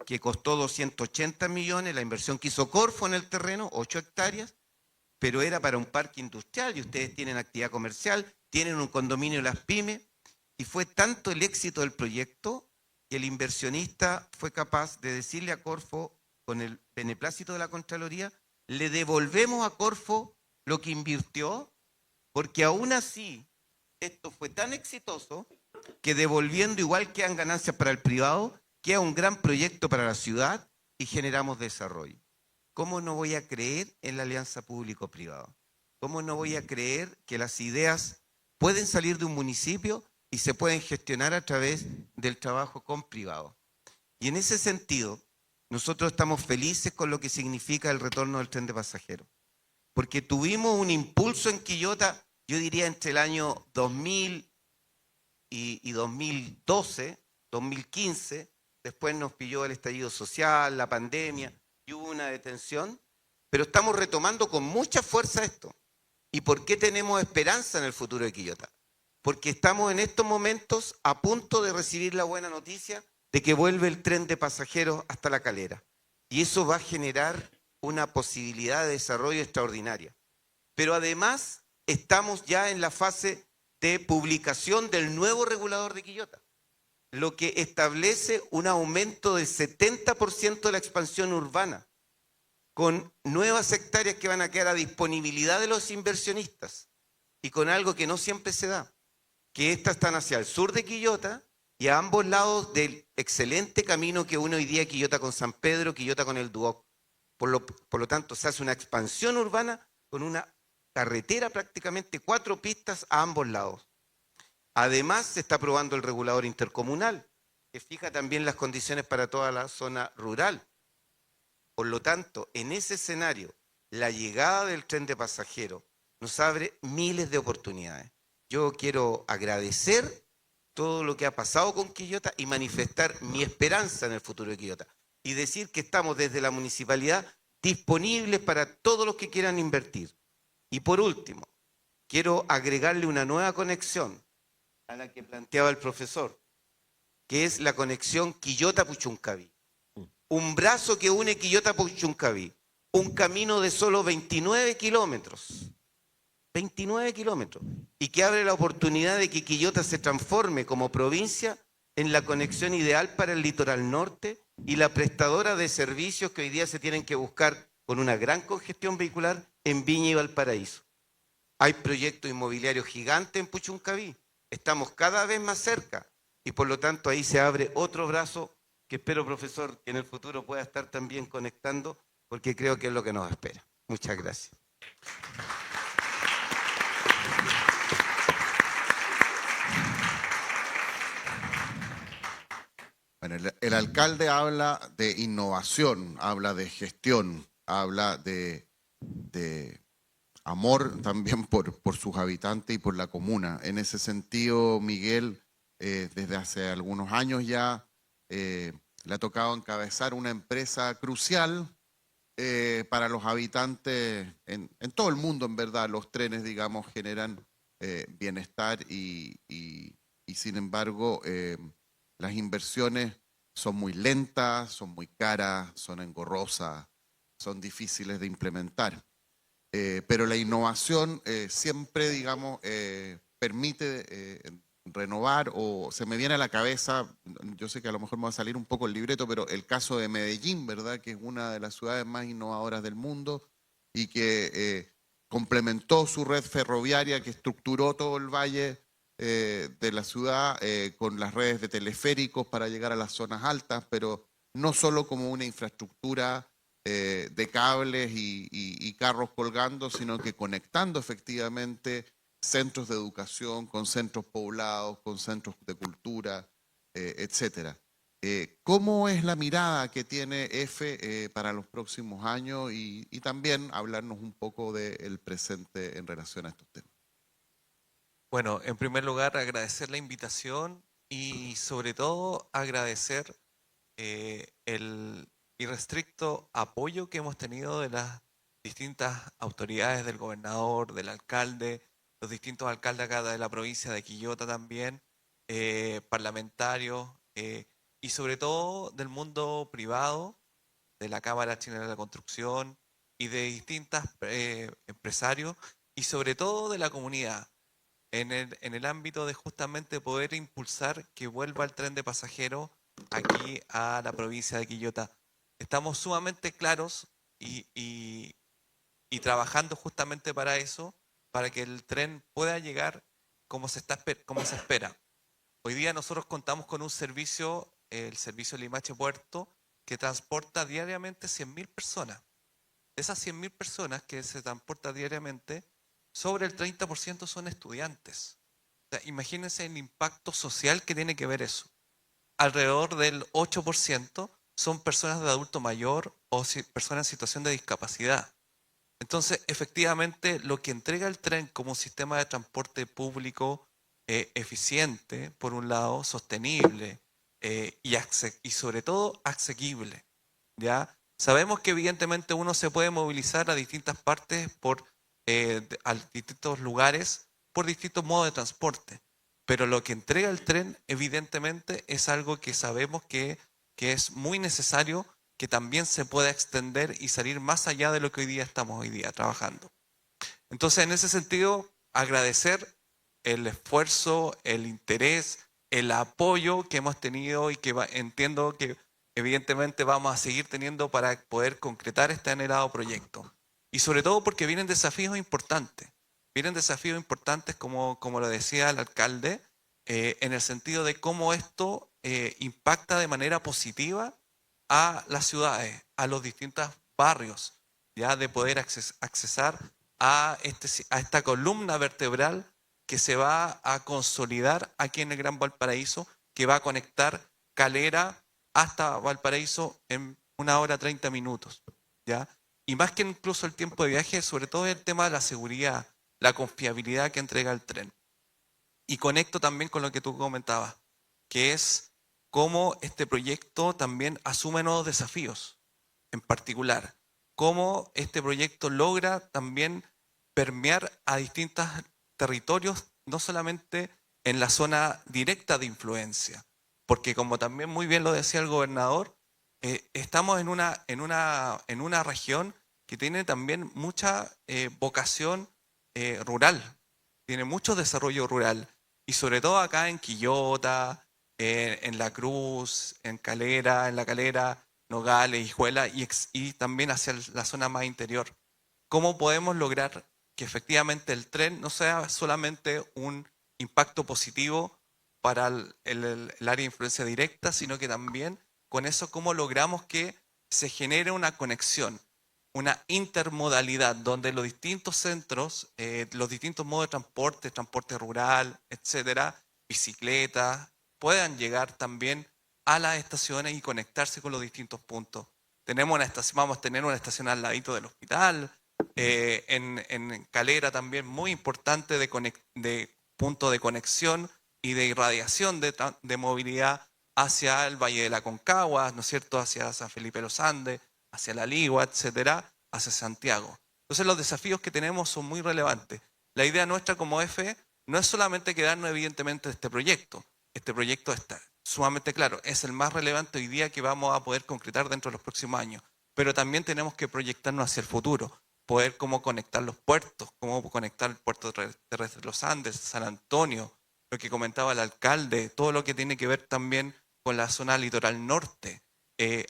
que costó 280 millones, la inversión que hizo Corfo en el terreno, 8 hectáreas, pero era para un parque industrial y ustedes tienen actividad comercial, tienen un condominio de las pymes, y fue tanto el éxito del proyecto que el inversionista fue capaz de decirle a Corfo, con el beneplácito de la Contraloría, le devolvemos a Corfo lo que invirtió, porque aún así esto fue tan exitoso que devolviendo igual quedan ganancias para el privado, queda un gran proyecto para la ciudad y generamos desarrollo. ¿Cómo no voy a creer en la alianza público-privada? ¿Cómo no voy a creer que las ideas pueden salir de un municipio y se pueden gestionar a través del trabajo con privados? Y en ese sentido, nosotros estamos felices con lo que significa el retorno del tren de pasajeros, porque tuvimos un impulso en Quillota, yo diría entre el año 2000 y 2012, 2015, después nos pilló el estallido social, la pandemia, y hubo una detención, pero estamos retomando con mucha fuerza esto. ¿Y por qué tenemos esperanza en el futuro de Quillota? Porque estamos en estos momentos a punto de recibir la buena noticia de que vuelve el tren de pasajeros hasta La Calera. Y eso va a generar una posibilidad de desarrollo extraordinaria. Pero además estamos ya en la fase de publicación del nuevo regulador de Quillota, lo que establece un aumento del 70% de la expansión urbana, con nuevas hectáreas que van a quedar a disponibilidad de los inversionistas y con algo que no siempre se da, que estas están hacia el sur de Quillota y a ambos lados del excelente camino que une hoy día Quillota con San Pedro, Quillota con el Duoc. Por lo tanto, se hace una expansión urbana con una carretera prácticamente 4 pistas a ambos lados. Además, se está aprobando el regulador intercomunal, que fija también las condiciones para toda la zona rural. Por lo tanto, en ese escenario, la llegada del tren de pasajeros nos abre miles de oportunidades. Yo quiero agradecer todo lo que ha pasado con Quillota y manifestar mi esperanza en el futuro de Quillota. Y decir que estamos desde la municipalidad disponibles para todos los que quieran invertir. Y por último, quiero agregarle una nueva conexión a la que planteaba el profesor, que es la conexión Quillota-Puchuncaví. Un brazo que une Quillota-Puchuncaví, un camino de solo 29 kilómetros, 29 kilómetros, y que abre la oportunidad de que Quillota se transforme como provincia en la conexión ideal para el litoral norte y la prestadora de servicios que hoy día se tienen que buscar con una gran congestión vehicular en Viña y Valparaíso. Hay proyectos inmobiliarios gigantes en Puchuncaví, estamos cada vez más cerca y por lo tanto ahí se abre otro brazo que espero, profesor, que en el futuro pueda estar también conectando, porque creo que es lo que nos espera. Muchas gracias. Bueno, el alcalde habla de innovación, habla de gestión, habla de amor también por sus habitantes y por la comuna. En ese sentido, Miguel, desde hace algunos años ya, le ha tocado encabezar una empresa crucial para los habitantes en todo el mundo, en verdad. Los trenes, digamos, generan bienestar y sin embargo, las inversiones son muy lentas, son muy caras, son engorrosas, son difíciles de implementar. Pero la innovación siempre, digamos, permite renovar, o se me viene a la cabeza, yo sé que a lo mejor me va a salir un poco el libreto, pero el caso de Medellín, ¿verdad? Que es una de las ciudades más innovadoras del mundo y que complementó su red ferroviaria, que estructuró todo el valle de la ciudad con las redes de teleféricos para llegar a las zonas altas, pero no solo como una infraestructura de cables y carros colgando, sino que conectando efectivamente centros de educación con centros poblados, con centros de cultura, etcétera. ¿Cómo es la mirada que tiene EFE para los próximos años y también hablarnos un poco del presente en relación a estos temas? Bueno, en primer lugar, agradecer la invitación y sobre todo agradecer el irrestricto apoyo que hemos tenido de las distintas autoridades, del gobernador, del alcalde, los distintos alcaldes acá de la provincia de Quillota también, parlamentarios y sobre todo del mundo privado, de la Cámara Chilena de la Construcción y de distintos empresarios y sobre todo de la comunidad en el ámbito de justamente poder impulsar que vuelva el tren de pasajeros aquí a la provincia de Quillota. Estamos sumamente claros y trabajando justamente para eso, para que el tren pueda llegar como se espera. Hoy día nosotros contamos con un servicio, el servicio Limache Puerto, que transporta diariamente 100.000 personas. De esas 100.000 personas que se transportan diariamente, sobre el 30% son estudiantes. O sea, imagínense el impacto social que tiene que ver eso. Alrededor del 8% son personas de adulto mayor o personas en situación de discapacidad. Entonces, efectivamente, lo que entrega el tren como un sistema de transporte público eficiente, por un lado, sostenible, y sobre todo asequible, ¿ya? Sabemos que evidentemente uno se puede movilizar a distintas partes a distintos lugares por distintos modos de transporte, pero lo que entrega el tren evidentemente es algo que sabemos que es muy necesario, que también se pueda extender y salir más allá de lo que estamos hoy día trabajando. Entonces, en ese sentido, agradecer el esfuerzo, el interés, el apoyo que hemos tenido y que entiendo que evidentemente vamos a seguir teniendo para poder concretar este anhelado proyecto. Y sobre todo porque vienen desafíos importantes. Vienen desafíos importantes, como lo decía el alcalde, en el sentido de cómo esto impacta de manera positiva a las ciudades, a los distintos barrios, ya de poder accesar a esta columna vertebral que se va a consolidar aquí en el Gran Valparaíso, que va a conectar Calera hasta Valparaíso en 1 hora 30 minutos, ¿ya? Y más que incluso el tiempo de viaje, sobre todo el tema de la seguridad, la confiabilidad que entrega el tren. Y conecto también con lo que tú comentabas, que es cómo este proyecto también asume nuevos desafíos, en particular, cómo este proyecto logra también permear a distintos territorios, no solamente en la zona directa de influencia, porque como también muy bien lo decía el gobernador, estamos en una región que tiene también mucha vocación rural, tiene mucho desarrollo rural, y sobre todo acá en Quillota, en La Cruz, en La Calera, Nogales, Hijuela y también hacia la zona más interior. ¿Cómo podemos lograr que efectivamente el tren no sea solamente un impacto positivo para el área de influencia directa, sino que también con eso cómo logramos que se genere una conexión, una intermodalidad, donde los distintos centros, los distintos modos de transporte rural, etcétera, bicicletas, puedan llegar también a las estaciones y conectarse con los distintos puntos. Vamos a tener una estación al ladito del hospital, en Calera también muy importante de punto de conexión y de irradiación de movilidad hacia el Valle de la Concagua, ¿no es cierto?, hacia San Felipe de los Andes, hacia La Ligua, etcétera, hacia Santiago. Entonces los desafíos que tenemos son muy relevantes. La idea nuestra como EFE no es solamente quedarnos evidentemente de este proyecto. Este proyecto está sumamente claro, es el más relevante hoy día que vamos a poder concretar dentro de los próximos años, pero también tenemos que proyectarnos hacia el futuro, poder cómo conectar los puertos, cómo conectar el puerto terrestre de los Andes, San Antonio, lo que comentaba el alcalde, todo lo que tiene que ver también con la zona litoral norte.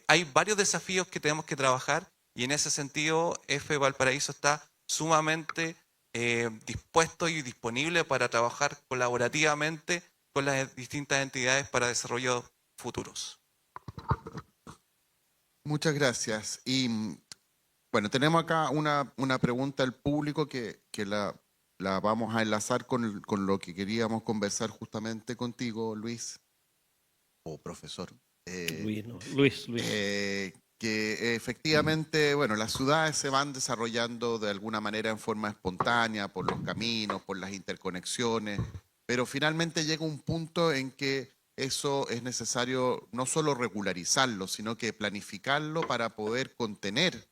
Hay varios desafíos que tenemos que trabajar y en ese sentido EFE Valparaíso está sumamente dispuesto y disponible para trabajar colaborativamente con las distintas entidades para desarrollos futuros. Muchas gracias. Y bueno, tenemos acá una pregunta del público que la vamos a enlazar con lo que queríamos conversar justamente contigo, Luis, o profesor. Luis. Que efectivamente, bueno, las ciudades se van desarrollando de alguna manera en forma espontánea, por los caminos, por las interconexiones, pero finalmente llega un punto en que eso es necesario no solo regularizarlo, sino que planificarlo para poder contener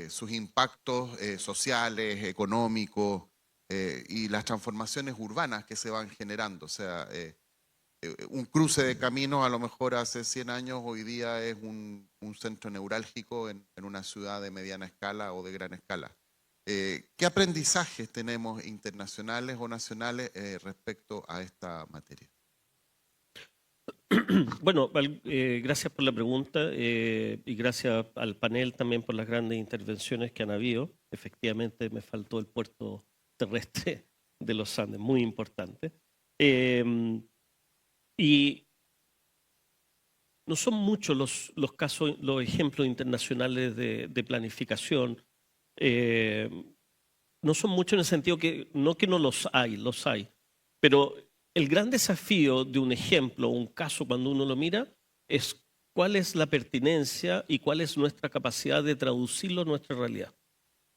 sus impactos sociales, económicos y las transformaciones urbanas que se van generando. O sea, un cruce de caminos a lo mejor hace 100 años, hoy día es un centro neurálgico en una ciudad de mediana escala o de gran escala. ¿Qué aprendizajes tenemos internacionales o nacionales respecto a esta materia? Bueno, gracias por la pregunta y gracias al panel también por las grandes intervenciones que han habido. Efectivamente, me faltó el puerto terrestre de los Andes, muy importante. Y no son muchos los casos, los ejemplos internacionales de planificación. No son muchos en el sentido que no los hay, pero el gran desafío de un ejemplo, un caso cuando uno lo mira, es cuál es la pertinencia y cuál es nuestra capacidad de traducirlo a nuestra realidad.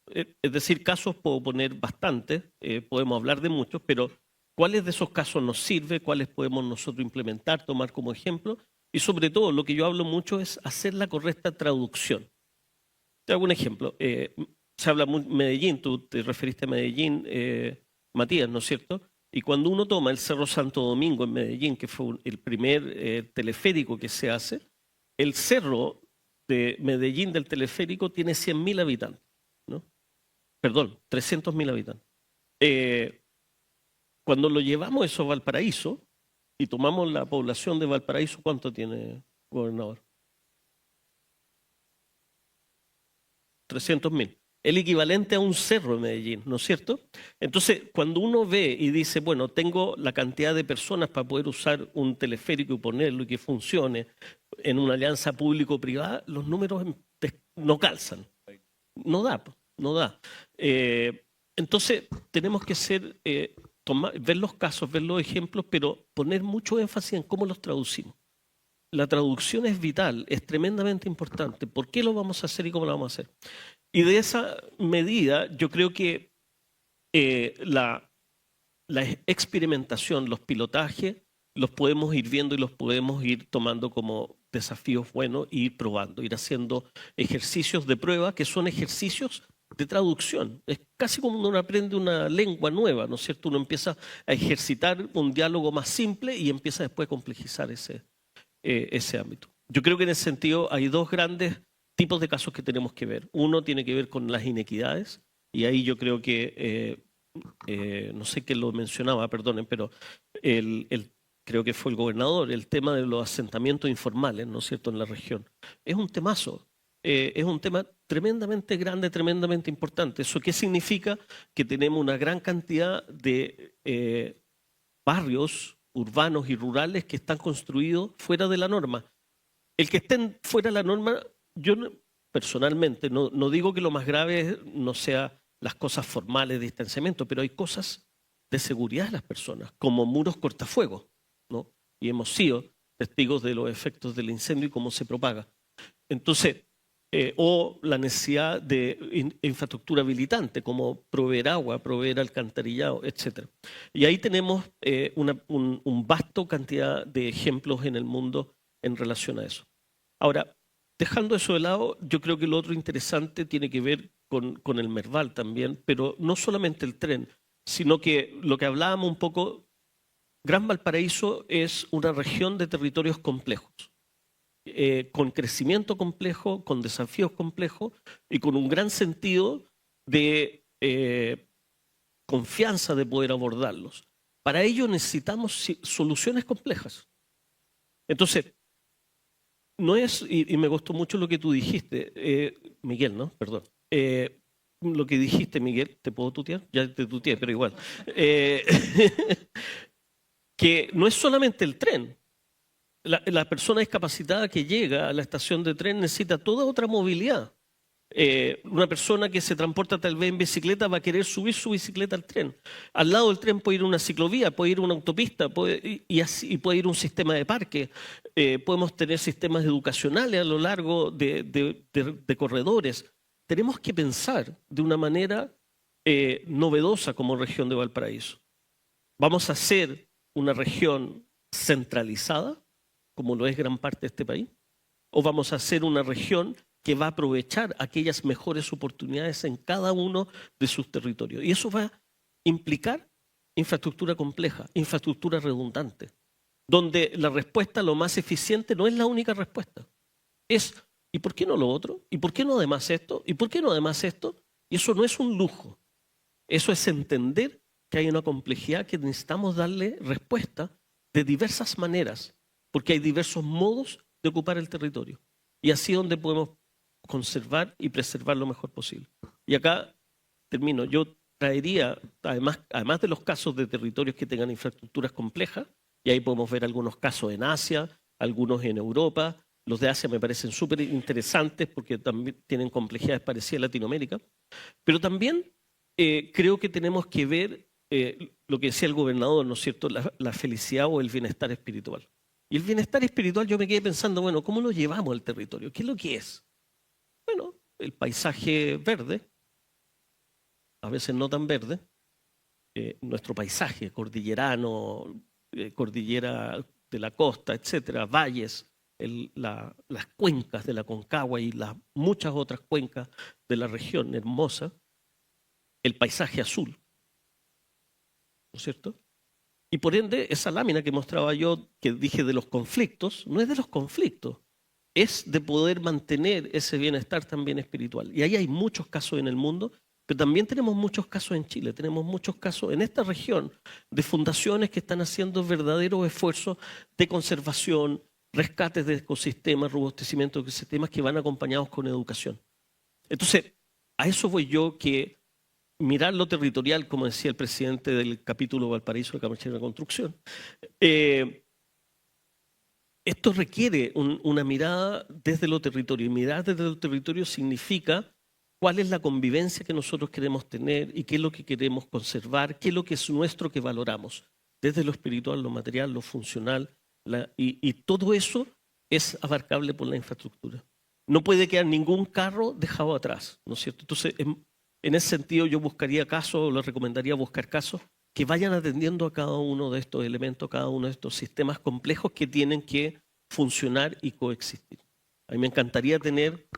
Es decir, casos puedo poner bastantes, podemos hablar de muchos, pero cuáles de esos casos nos sirve, cuáles podemos nosotros implementar, tomar como ejemplo, y sobre todo lo que yo hablo mucho es hacer la correcta traducción. Te hago un ejemplo. Se habla Medellín, tú te referiste a Medellín, Matías, ¿no es cierto? Y cuando uno toma el Cerro Santo Domingo en Medellín, que fue el primer teleférico que se hace, el cerro de Medellín del teleférico tiene 100.000 habitantes, ¿no? Perdón, 300.000 habitantes. Cuando lo llevamos eso a Valparaíso y tomamos la población de Valparaíso, ¿cuánto tiene, gobernador? 300.000. El equivalente a un cerro en Medellín, ¿no es cierto? Entonces, cuando uno ve y dice, bueno, tengo la cantidad de personas para poder usar un teleférico y ponerlo y que funcione en una alianza público-privada, los números no calzan. No da, no da. Entonces, tenemos que ver los casos, ver los ejemplos, pero poner mucho énfasis en cómo los traducimos. La traducción es vital, es tremendamente importante. ¿Por qué lo vamos a hacer y cómo lo vamos a hacer? Y de esa medida, yo creo que la experimentación, los pilotajes, los podemos ir viendo y los podemos ir tomando como desafíos buenos e ir probando, ir haciendo ejercicios de prueba que son ejercicios de traducción. Es casi como uno aprende una lengua nueva, ¿no es cierto? Uno empieza a ejercitar un diálogo más simple y empieza después a complejizar ese ámbito. Yo creo que en ese sentido hay dos grandes tipos de casos que tenemos que ver. Uno tiene que ver con las inequidades, y ahí yo creo que, no sé quién lo mencionaba, perdonen, pero creo que fue el gobernador, el tema de los asentamientos informales, ¿no es cierto?, en la región. Es un temazo, es un tema tremendamente grande, tremendamente importante. ¿Eso qué significa? Que tenemos una gran cantidad de barrios urbanos y rurales que están construidos fuera de la norma. El que estén fuera de la norma, yo personalmente no digo que lo más grave no sea las cosas formales de distanciamiento, pero hay cosas de seguridad de las personas, como muros cortafuegos, ¿no? Y hemos sido testigos de los efectos del incendio y cómo se propaga. Entonces, o la necesidad de infraestructura habilitante, como proveer agua, proveer alcantarillado, etc. Y ahí tenemos un vasto cantidad de ejemplos en el mundo en relación a eso. Ahora, dejando eso de lado, yo creo que lo otro interesante tiene que ver con el Merval también, pero no solamente el tren, sino que lo que hablábamos un poco, Gran Valparaíso es una región de territorios complejos, con crecimiento complejo, con desafíos complejos y con un gran sentido de confianza de poder abordarlos. Para ello necesitamos soluciones complejas. Entonces, no es, y me gustó mucho lo que tú dijiste, Miguel, ¿no? Perdón. Lo que dijiste, Miguel, ¿te puedo tutear? Ya te tuteé, pero igual. Que no es solamente el tren. La persona discapacitada que llega a la estación de tren necesita toda otra movilidad. Una persona que se transporta tal vez en bicicleta va a querer subir su bicicleta al tren. Al lado del tren puede ir una ciclovía, puede ir una autopista, puede ir un sistema de parque. Podemos tener sistemas educacionales a lo largo de corredores. Tenemos que pensar de una manera novedosa como región de Valparaíso. ¿Vamos a ser una región centralizada, como lo es gran parte de este país? ¿O vamos a ser una región que va a aprovechar aquellas mejores oportunidades en cada uno de sus territorios? Y eso va a implicar infraestructura compleja, infraestructura redundante, donde la respuesta lo más eficiente no es la única respuesta. Es, ¿y por qué no lo otro? ¿Y por qué no además esto? ¿Y por qué no además esto? Y eso no es un lujo. Eso es entender que hay una complejidad que necesitamos darle respuesta de diversas maneras, porque hay diversos modos de ocupar el territorio. Y así es donde podemos conservar y preservar lo mejor posible. Y acá termino. Yo traería, además de los casos de territorios que tengan infraestructuras complejas, y ahí podemos ver algunos casos en Asia, algunos en Europa. Los de Asia me parecen súper interesantes porque también tienen complejidades parecidas a Latinoamérica. Pero también creo que tenemos que ver lo que decía el gobernador, ¿no es cierto?, la felicidad o el bienestar espiritual. Y el bienestar espiritual, yo me quedé pensando, bueno, ¿cómo lo llevamos al territorio? ¿Qué es lo que es? Bueno, el paisaje verde, a veces no tan verde, nuestro paisaje cordillerano, cordillera de la costa, etcétera, valles, las cuencas de la Concagua y las muchas otras cuencas de la región hermosa, el paisaje azul, ¿no es cierto? Y por ende, esa lámina que mostraba yo, que dije de los conflictos, no es de los conflictos, es de poder mantener ese bienestar también espiritual. Y ahí hay muchos casos en el mundo, pero también tenemos muchos casos en Chile, tenemos muchos casos en esta región de fundaciones que están haciendo verdaderos esfuerzos de conservación, rescates de ecosistemas, robustecimiento de ecosistemas que van acompañados con educación. Entonces, a eso voy yo, que mirar lo territorial, como decía el presidente del capítulo Valparaíso de Cámara Chilena de la Construcción, esto requiere una mirada desde lo territorio. Y mirar desde lo territorio significa cuál es la convivencia que nosotros queremos tener y qué es lo que queremos conservar, qué es lo que es nuestro que valoramos, desde lo espiritual, lo material, lo funcional, y todo eso es abarcable por la infraestructura. No puede quedar ningún carro dejado atrás, ¿no es cierto? Entonces, en ese sentido, yo buscaría casos, les recomendaría buscar casos que vayan atendiendo a cada uno de estos elementos, cada uno de estos sistemas complejos que tienen que funcionar y coexistir. A mí me encantaría tener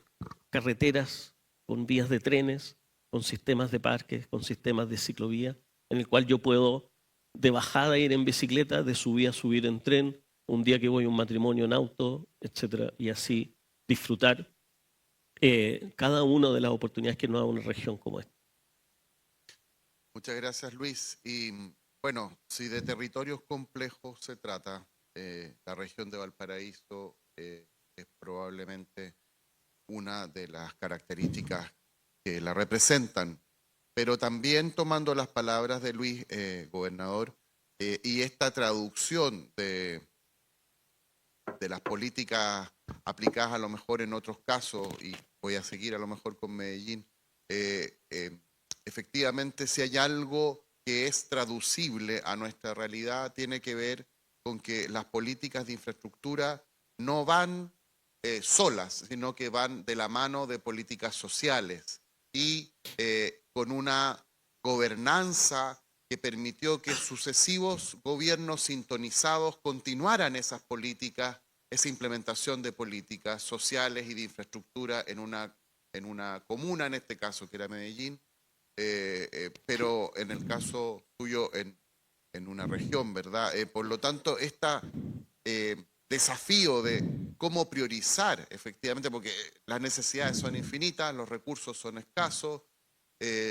carreteras con vías de trenes, con sistemas de parques, con sistemas de ciclovía, en el cual yo puedo de bajada ir en bicicleta, de subida subir en tren, un día que voy a un matrimonio en auto, etcétera, y así disfrutar cada una de las oportunidades que nos da una región como esta. Muchas gracias, Luis. Y bueno, si de territorios complejos se trata, la región de Valparaíso es probablemente una de las características que la representan. Pero también tomando las palabras de Luis, gobernador, y esta traducción de las políticas aplicadas a lo mejor en otros casos, y voy a seguir a lo mejor con Medellín, efectivamente si hay algo que es traducible a nuestra realidad, tiene que ver con que las políticas de infraestructura no van solas, sino que van de la mano de políticas sociales y con una gobernanza que permitió que sucesivos gobiernos sintonizados continuaran esas políticas, esa implementación de políticas sociales y de infraestructura en una comuna, en este caso que era Medellín, pero en el caso tuyo en una región, ¿verdad? Por lo tanto, este desafío de cómo priorizar efectivamente, porque las necesidades son infinitas, los recursos son escasos,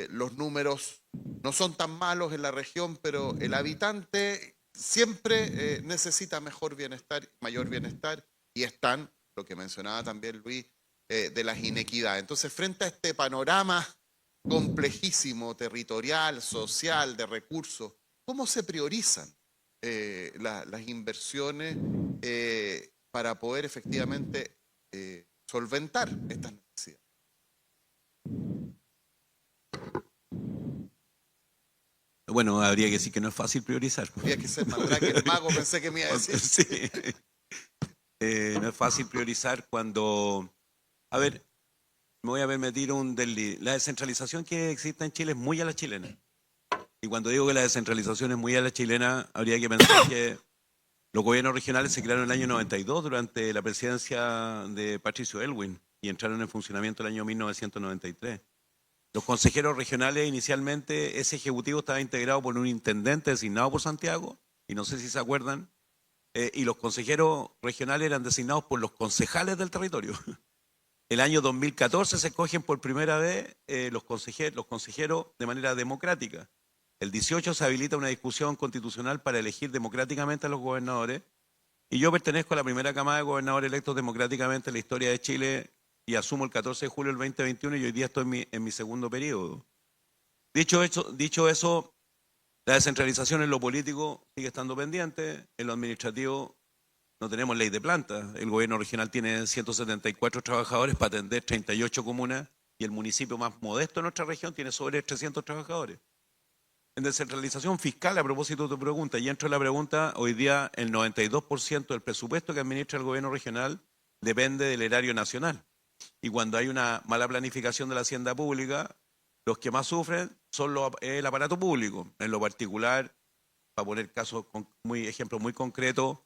los números no son tan malos en la región, pero el habitante siempre necesita mayor bienestar, y están, lo que mencionaba también Luis, de las inequidades. Entonces, frente a este panorama complejísimo, territorial, social, de recursos, ¿cómo se priorizan las inversiones para poder efectivamente solventar estas necesidades? Bueno, habría que decir que no es fácil priorizar. Habría que ser Mandrake el mago, pensé que me iba a decir. Sí. No es fácil priorizar cuando... A ver, me voy a permitir la descentralización que existe en Chile es muy a la chilena. Y cuando digo que la descentralización es muy a la chilena, habría que pensar que los gobiernos regionales se crearon en el año 92 durante la presidencia de Patricio Aylwin y entraron en funcionamiento el año 1993. Los consejeros regionales inicialmente, ese ejecutivo estaba integrado por un intendente designado por Santiago, y no sé si se acuerdan, y los consejeros regionales eran designados por los concejales del territorio. El año 2014 se escogen por primera vez los consejeros de manera democrática. El 18 se habilita una discusión constitucional para elegir democráticamente a los gobernadores, y yo pertenezco a la primera camada de gobernadores electos democráticamente en la historia de Chile, y asumo el 14 de julio del 2021 y hoy día estoy en mi segundo periodo. Dicho eso, la descentralización en lo político sigue estando pendiente, en lo administrativo no tenemos ley de planta. El gobierno regional tiene 174 trabajadores para atender 38 comunas y el municipio más modesto de nuestra región tiene sobre 300 trabajadores. En descentralización fiscal, a propósito de tu pregunta, y entro en la pregunta, hoy día el 92% del presupuesto que administra el gobierno regional depende del erario nacional. Y cuando hay una mala planificación de la hacienda pública, los que más sufren son el aparato público. En lo particular, para poner ejemplos muy concretos,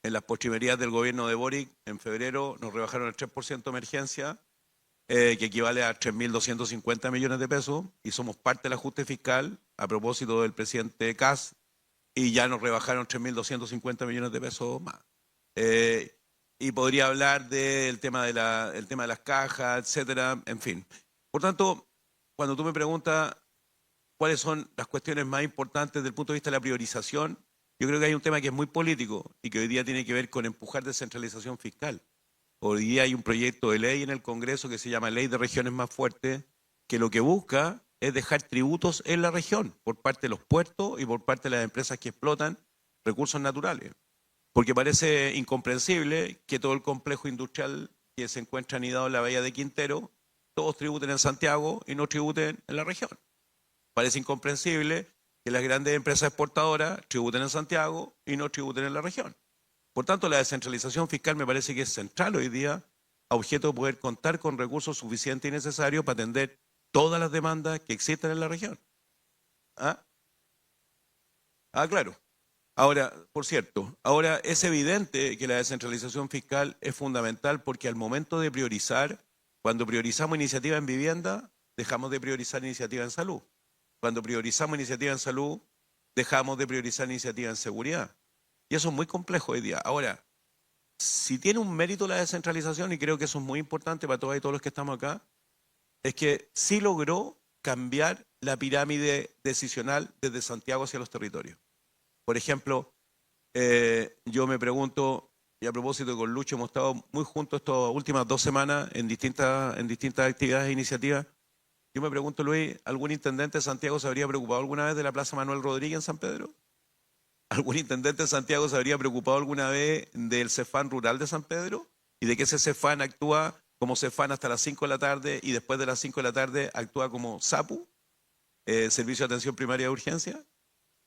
en las postrimerías del gobierno de Boric, en febrero nos rebajaron el 3% de emergencia, que equivale a 3.250 millones de pesos, y somos parte del ajuste fiscal a propósito del presidente Kast, y ya nos rebajaron 3.250 millones de pesos más. Y podría hablar del tema de las cajas, etcétera, en fin. Por tanto, cuando tú me preguntas cuáles son las cuestiones más importantes desde el punto de vista de la priorización, yo creo que hay un tema que es muy político y que hoy día tiene que ver con empujar descentralización fiscal. Hoy día hay un proyecto de ley en el Congreso que se llama Ley de Regiones Más Fuertes, que lo que busca es dejar tributos en la región por parte de los puertos y por parte de las empresas que explotan recursos naturales. Porque parece incomprensible que todo el complejo industrial que se encuentra anidado en la bahía de Quintero, todos tributen en Santiago y no tributen en la región. Parece incomprensible que las grandes empresas exportadoras tributen en Santiago y no tributen en la región. Por tanto, la descentralización fiscal me parece que es central hoy día a objeto de poder contar con recursos suficientes y necesarios para atender todas las demandas que existen en la región. Claro. Ahora, por cierto, ahora es evidente que la descentralización fiscal es fundamental porque al momento de priorizar, cuando priorizamos iniciativa en vivienda, dejamos de priorizar iniciativa en salud. Cuando priorizamos iniciativa en salud, dejamos de priorizar iniciativa en seguridad. Y eso es muy complejo hoy día. Ahora, si tiene un mérito la descentralización, y creo que eso es muy importante para todas y todos los que estamos acá, es que sí logró cambiar la pirámide decisional desde Santiago hacia los territorios. Por ejemplo, yo me pregunto, y a propósito con Lucho hemos estado muy juntos estas últimas 2 semanas en distintas actividades e iniciativas. Yo me pregunto, Luis, ¿algún intendente de Santiago se habría preocupado alguna vez de la Plaza Manuel Rodríguez en San Pedro? ¿Algún intendente de Santiago se habría preocupado alguna vez del CEFAN rural de San Pedro? ¿Y de que ese CEFAN actúa como CEFAN hasta las 5 de la tarde y después de las 5 de la tarde actúa como SAPU, Servicio de Atención Primaria de Urgencia?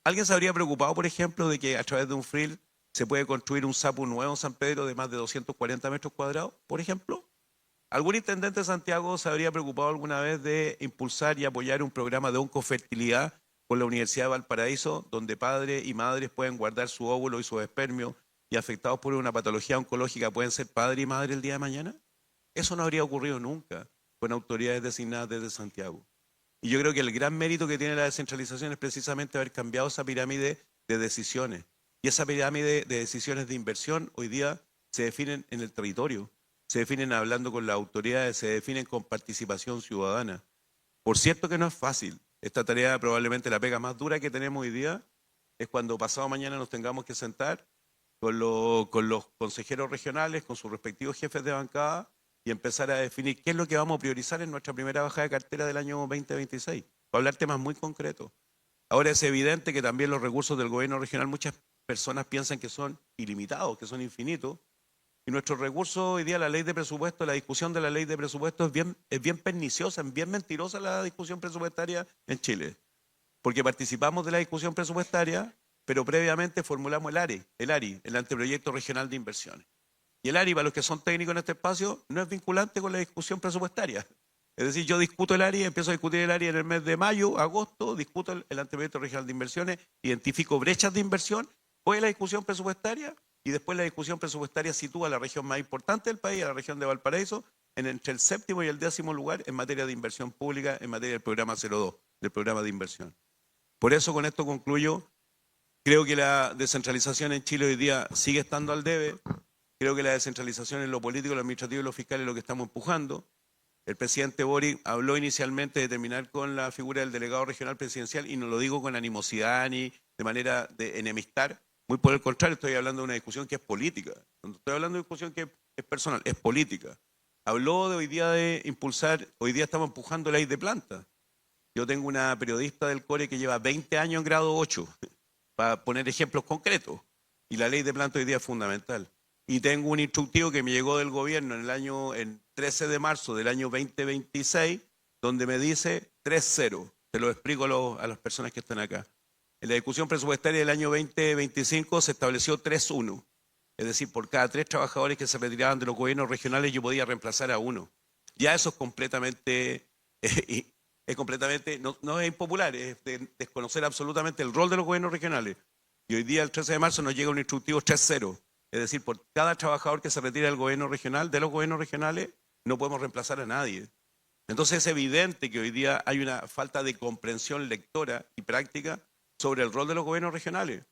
¿Alguien se habría preocupado, por ejemplo, de que a través de un FRIL se puede construir un SAPU nuevo en San Pedro de más de 240 metros cuadrados, por ejemplo? ¿Algún intendente de Santiago se habría preocupado alguna vez de impulsar y apoyar un programa de oncofertilidad con la Universidad de Valparaíso, donde padres y madres pueden guardar su óvulo y sus espermios y afectados por una patología oncológica pueden ser padre y madre el día de mañana? Eso no habría ocurrido nunca con autoridades designadas desde Santiago. Y yo creo que el gran mérito que tiene la descentralización es precisamente haber cambiado esa pirámide de decisiones. Y esa pirámide de decisiones de inversión hoy día se definen en el territorio, se definen hablando con las autoridades, se definen con participación ciudadana. Por cierto que no es fácil. Esta tarea probablemente la pega más dura que tenemos hoy día es cuando pasado mañana nos tengamos que sentar con los consejeros regionales, con sus respectivos jefes de bancada y empezar a definir qué es lo que vamos a priorizar en nuestra primera bajada de cartera del año 2026, para hablar temas muy concretos. Ahora es evidente que también los recursos del gobierno regional, muchas personas piensan que son ilimitados, que son infinitos, y nuestros recursos hoy día, la ley de presupuesto, la discusión de la ley de presupuesto es bien perniciosa, es bien mentirosa la discusión presupuestaria en Chile, porque participamos de la discusión presupuestaria, pero previamente formulamos el ARI, el Anteproyecto Regional de Inversiones. Y el ARI, para los que son técnicos en este espacio, no es vinculante con la discusión presupuestaria. Es decir, yo discuto el ARI, empiezo a discutir el ARI en el mes de mayo, agosto, discuto el Anteproyecto Regional de Inversiones, identifico brechas de inversión, voy a la discusión presupuestaria y después la discusión presupuestaria sitúa a la región más importante del país, a la región de Valparaíso, entre el 7º y el 10º lugar en materia de inversión pública, en materia del programa 02, del programa de inversión. Por eso, con esto concluyo, creo que la descentralización en Chile hoy día sigue estando al debe. Creo que la descentralización en lo político, lo administrativo y lo fiscal es lo que estamos empujando. El presidente Boric habló inicialmente de terminar con la figura del delegado regional presidencial y no lo digo con animosidad ni de manera de enemistar. Muy por el contrario, estoy hablando de una discusión que es política. Cuando estoy hablando de una discusión que es personal, es política. Habló de hoy día de impulsar, hoy día estamos empujando la ley de planta. Yo tengo una periodista del CORE que lleva 20 años en grado 8, para poner ejemplos concretos. Y la ley de planta hoy día es fundamental. Y tengo un instructivo que me llegó del gobierno el 13 de marzo del año 2026, donde me dice 3-0. Te lo explico a las personas que están acá. En la discusión presupuestaria del año 2025 se estableció 3-1. Es decir, por cada 3 trabajadores que se retiraban de los gobiernos regionales yo podía reemplazar a 1. Ya eso es completamente es completamente, no es impopular, es de desconocer absolutamente el rol de los gobiernos regionales. Y hoy día, el 13 de marzo, nos llega un instructivo 3.0. Es decir, por cada trabajador que se retira del gobierno regional, de los gobiernos regionales, no podemos reemplazar a nadie. Entonces es evidente que hoy día hay una falta de comprensión lectora y práctica sobre el rol de los gobiernos regionales.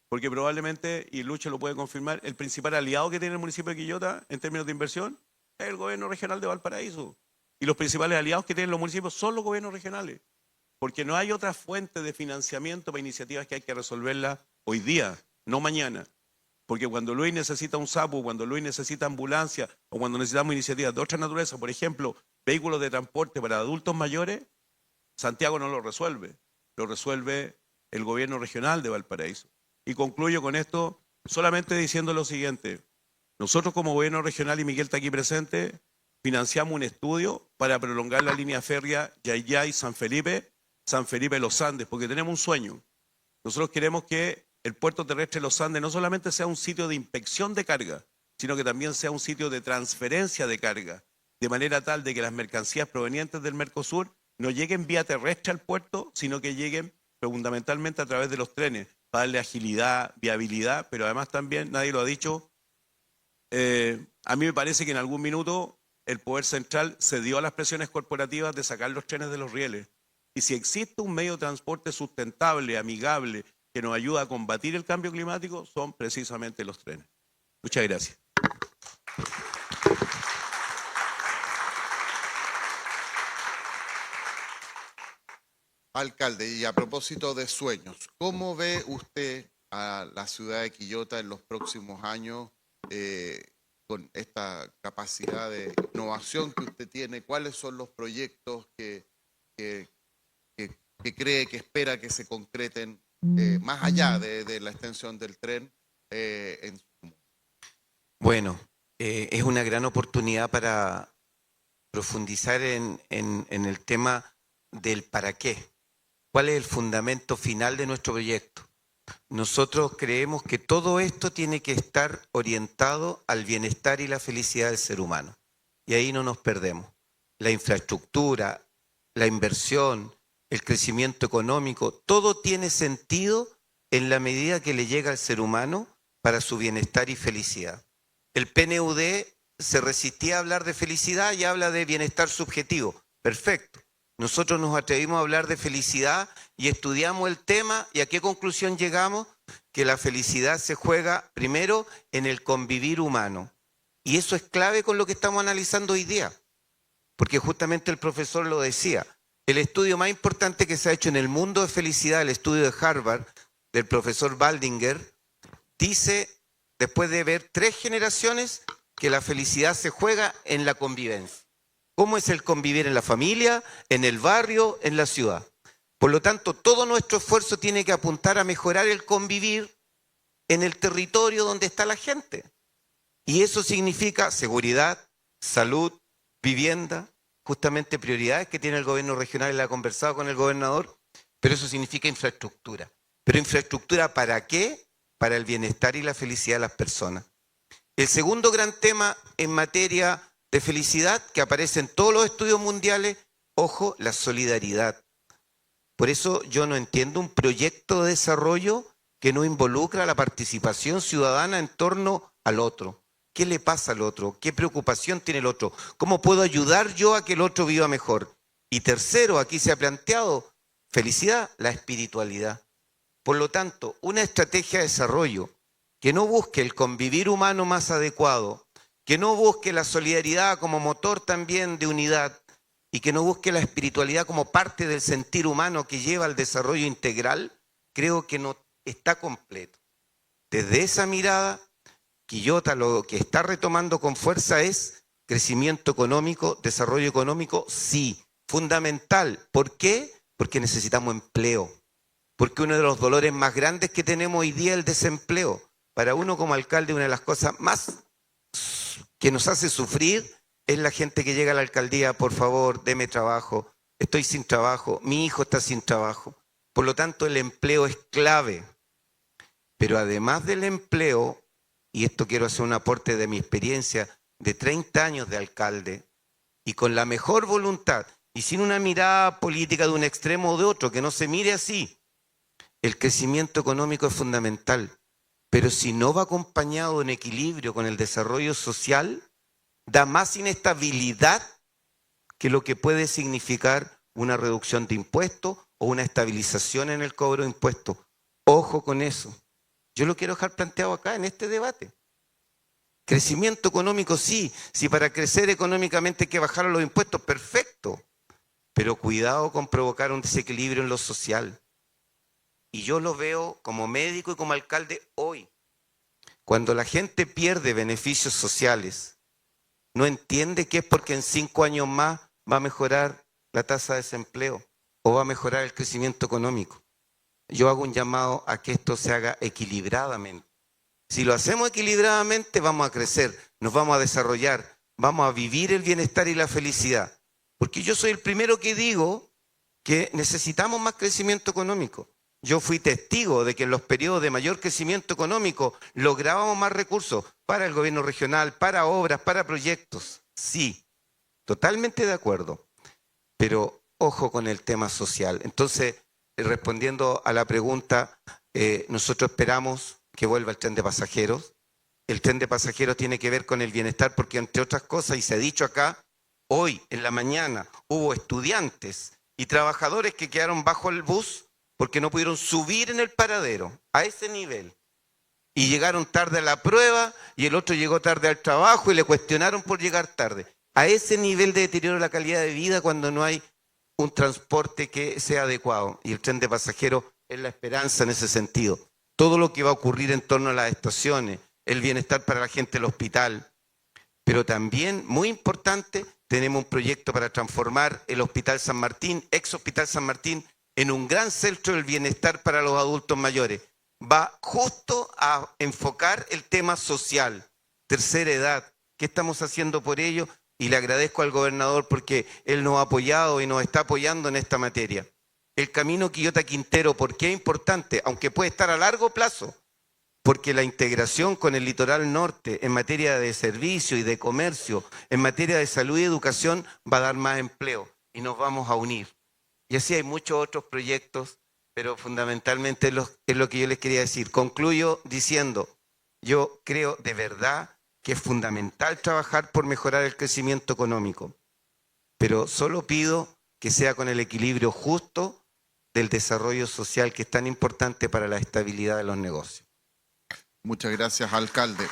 Porque probablemente, y Lucho lo puede confirmar, el principal aliado que tiene el municipio de Quillota en términos de inversión es el gobierno regional de Valparaíso. Y los principales aliados que tienen los municipios son los gobiernos regionales. Porque no hay otra fuente de financiamiento para iniciativas que hay que resolverlas hoy día, no mañana. Porque cuando Luis necesita un SAPU, cuando Luis necesita ambulancia o cuando necesitamos iniciativas de otra naturaleza, por ejemplo, vehículos de transporte para adultos mayores, Santiago no lo resuelve el gobierno regional de Valparaíso. Y concluyo con esto solamente diciendo lo siguiente. Nosotros como gobierno regional, y Miguel está aquí presente, financiamos un estudio para prolongar la línea férrea Yayay-San Felipe-Los Andes, porque tenemos un sueño. Nosotros queremos que el puerto terrestre de Los Andes no solamente sea un sitio de inspección de carga, sino que también sea un sitio de transferencia de carga, de manera tal de que las mercancías provenientes del Mercosur no lleguen vía terrestre al puerto, sino que lleguen fundamentalmente a través de los trenes, para darle agilidad, viabilidad, pero además también, nadie lo ha dicho, a mí me parece que en algún minuto el Poder Central cedió a las presiones corporativas de sacar los trenes de los rieles. Y si existe un medio de transporte sustentable, amigable, que nos ayuda a combatir el cambio climático, son precisamente los trenes. Muchas gracias. Alcalde, y a propósito de sueños, ¿cómo ve usted a la ciudad de Quillota en los próximos años con esta capacidad de innovación que usted tiene? ¿Cuáles son los proyectos que cree, que espera que se concreten más allá de la extensión del tren en su comuna? Bueno, es una gran oportunidad para profundizar en el tema del para qué. ¿Cuál es el fundamento final de nuestro proyecto? Nosotros creemos que todo esto tiene que estar orientado al bienestar y la felicidad del ser humano. Y ahí no nos perdemos. La infraestructura, la inversión, el crecimiento económico, todo tiene sentido en la medida que le llega al ser humano para su bienestar y felicidad. El PNUD se resistía a hablar de felicidad y habla de bienestar subjetivo. Perfecto. Nosotros nos atrevimos a hablar de felicidad y estudiamos el tema, ¿y a qué conclusión llegamos? Que la felicidad se juega primero en el convivir humano. Y eso es clave con lo que estamos analizando hoy día. Porque justamente el profesor lo decía, el estudio más importante que se ha hecho en el mundo de felicidad, el estudio de Harvard, del profesor Baldinger, dice, después de ver 3 generaciones, que la felicidad se juega en la convivencia. ¿Cómo es el convivir en la familia, en el barrio, en la ciudad? Por lo tanto, todo nuestro esfuerzo tiene que apuntar a mejorar el convivir en el territorio donde está la gente. Y eso significa seguridad, salud, vivienda, justamente prioridades que tiene el gobierno regional, y la ha conversado con el gobernador, pero eso significa infraestructura. ¿Pero infraestructura para qué? Para el bienestar y la felicidad de las personas. El segundo gran tema en materia de felicidad que aparece en todos los estudios mundiales, ojo, la solidaridad. Por eso yo no entiendo un proyecto de desarrollo que no involucra la participación ciudadana en torno al otro. ¿Qué le pasa al otro? ¿Qué preocupación tiene el otro? ¿Cómo puedo ayudar yo a que el otro viva mejor? Y tercero, aquí se ha planteado, felicidad, la espiritualidad. Por lo tanto, una estrategia de desarrollo que no busque el convivir humano más adecuado, que no busque la solidaridad como motor también de unidad y que no busque la espiritualidad como parte del sentir humano que lleva al desarrollo integral, creo que no está completo. Desde esa mirada, Quillota lo que está retomando con fuerza es crecimiento económico, desarrollo económico, sí, fundamental. ¿Por qué? Porque necesitamos empleo. Porque uno de los dolores más grandes que tenemos hoy día es el desempleo. Para uno como alcalde, una de las cosas más que nos hace sufrir es la gente que llega a la alcaldía, por favor, deme trabajo, estoy sin trabajo, mi hijo está sin trabajo. Por lo tanto, el empleo es clave. Pero además del empleo, y esto quiero hacer un aporte de mi experiencia de 30 años de alcalde, y con la mejor voluntad, y sin una mirada política de un extremo o de otro, que no se mire así. El crecimiento económico es fundamental, pero si no va acompañado en equilibrio con el desarrollo social, da más inestabilidad que lo que puede significar una reducción de impuestos o una estabilización en el cobro de impuestos. Ojo con eso. Yo lo quiero dejar planteado acá en este debate. Crecimiento económico sí, si para crecer económicamente hay que bajar los impuestos, perfecto, pero cuidado con provocar un desequilibrio en lo social. Y yo lo veo como médico y como alcalde hoy. Cuando la gente pierde beneficios sociales, no entiende que es porque en 5 años más va a mejorar la tasa de desempleo o va a mejorar el crecimiento económico. Yo hago un llamado a que esto se haga equilibradamente. Si lo hacemos equilibradamente, vamos a crecer, nos vamos a desarrollar, vamos a vivir el bienestar y la felicidad. Porque yo soy el primero que digo que necesitamos más crecimiento económico. Yo fui testigo de que en los periodos de mayor crecimiento económico lográbamos más recursos para el gobierno regional, para obras, para proyectos. Sí, totalmente de acuerdo. Pero ojo con el tema social. Entonces, respondiendo a la pregunta, nosotros esperamos que vuelva el tren de pasajeros. El tren de pasajeros tiene que ver con el bienestar porque, entre otras cosas, y se ha dicho acá, hoy en la mañana hubo estudiantes y trabajadores que quedaron bajo el bus porque no pudieron subir en el paradero, a ese nivel. Y llegaron tarde a la prueba y el otro llegó tarde al trabajo y le cuestionaron por llegar tarde. A ese nivel de deterioro de la calidad de vida cuando no hay un transporte que sea adecuado. Y el tren de pasajeros es la esperanza en ese sentido. Todo lo que va a ocurrir en torno a las estaciones, el bienestar para la gente del hospital. Pero también, muy importante, tenemos un proyecto para transformar el Hospital San Martín, ex Hospital San Martín, en un gran centro del bienestar para los adultos mayores. Va justo a enfocar el tema social, tercera edad. ¿Qué estamos haciendo por ello? Y le agradezco al gobernador porque él nos ha apoyado y nos está apoyando en esta materia. El camino Quillota-Quintero, ¿por qué es importante? Aunque puede estar a largo plazo, porque la integración con el litoral norte en materia de servicio y de comercio, en materia de salud y educación, va a dar más empleo y nos vamos a unir. Y así hay muchos otros proyectos, pero fundamentalmente es lo que yo les quería decir. Concluyo diciendo, yo creo de verdad que es fundamental trabajar por mejorar el crecimiento económico, pero solo pido que sea con el equilibrio justo del desarrollo social que es tan importante para la estabilidad de los negocios. Muchas gracias, alcalde.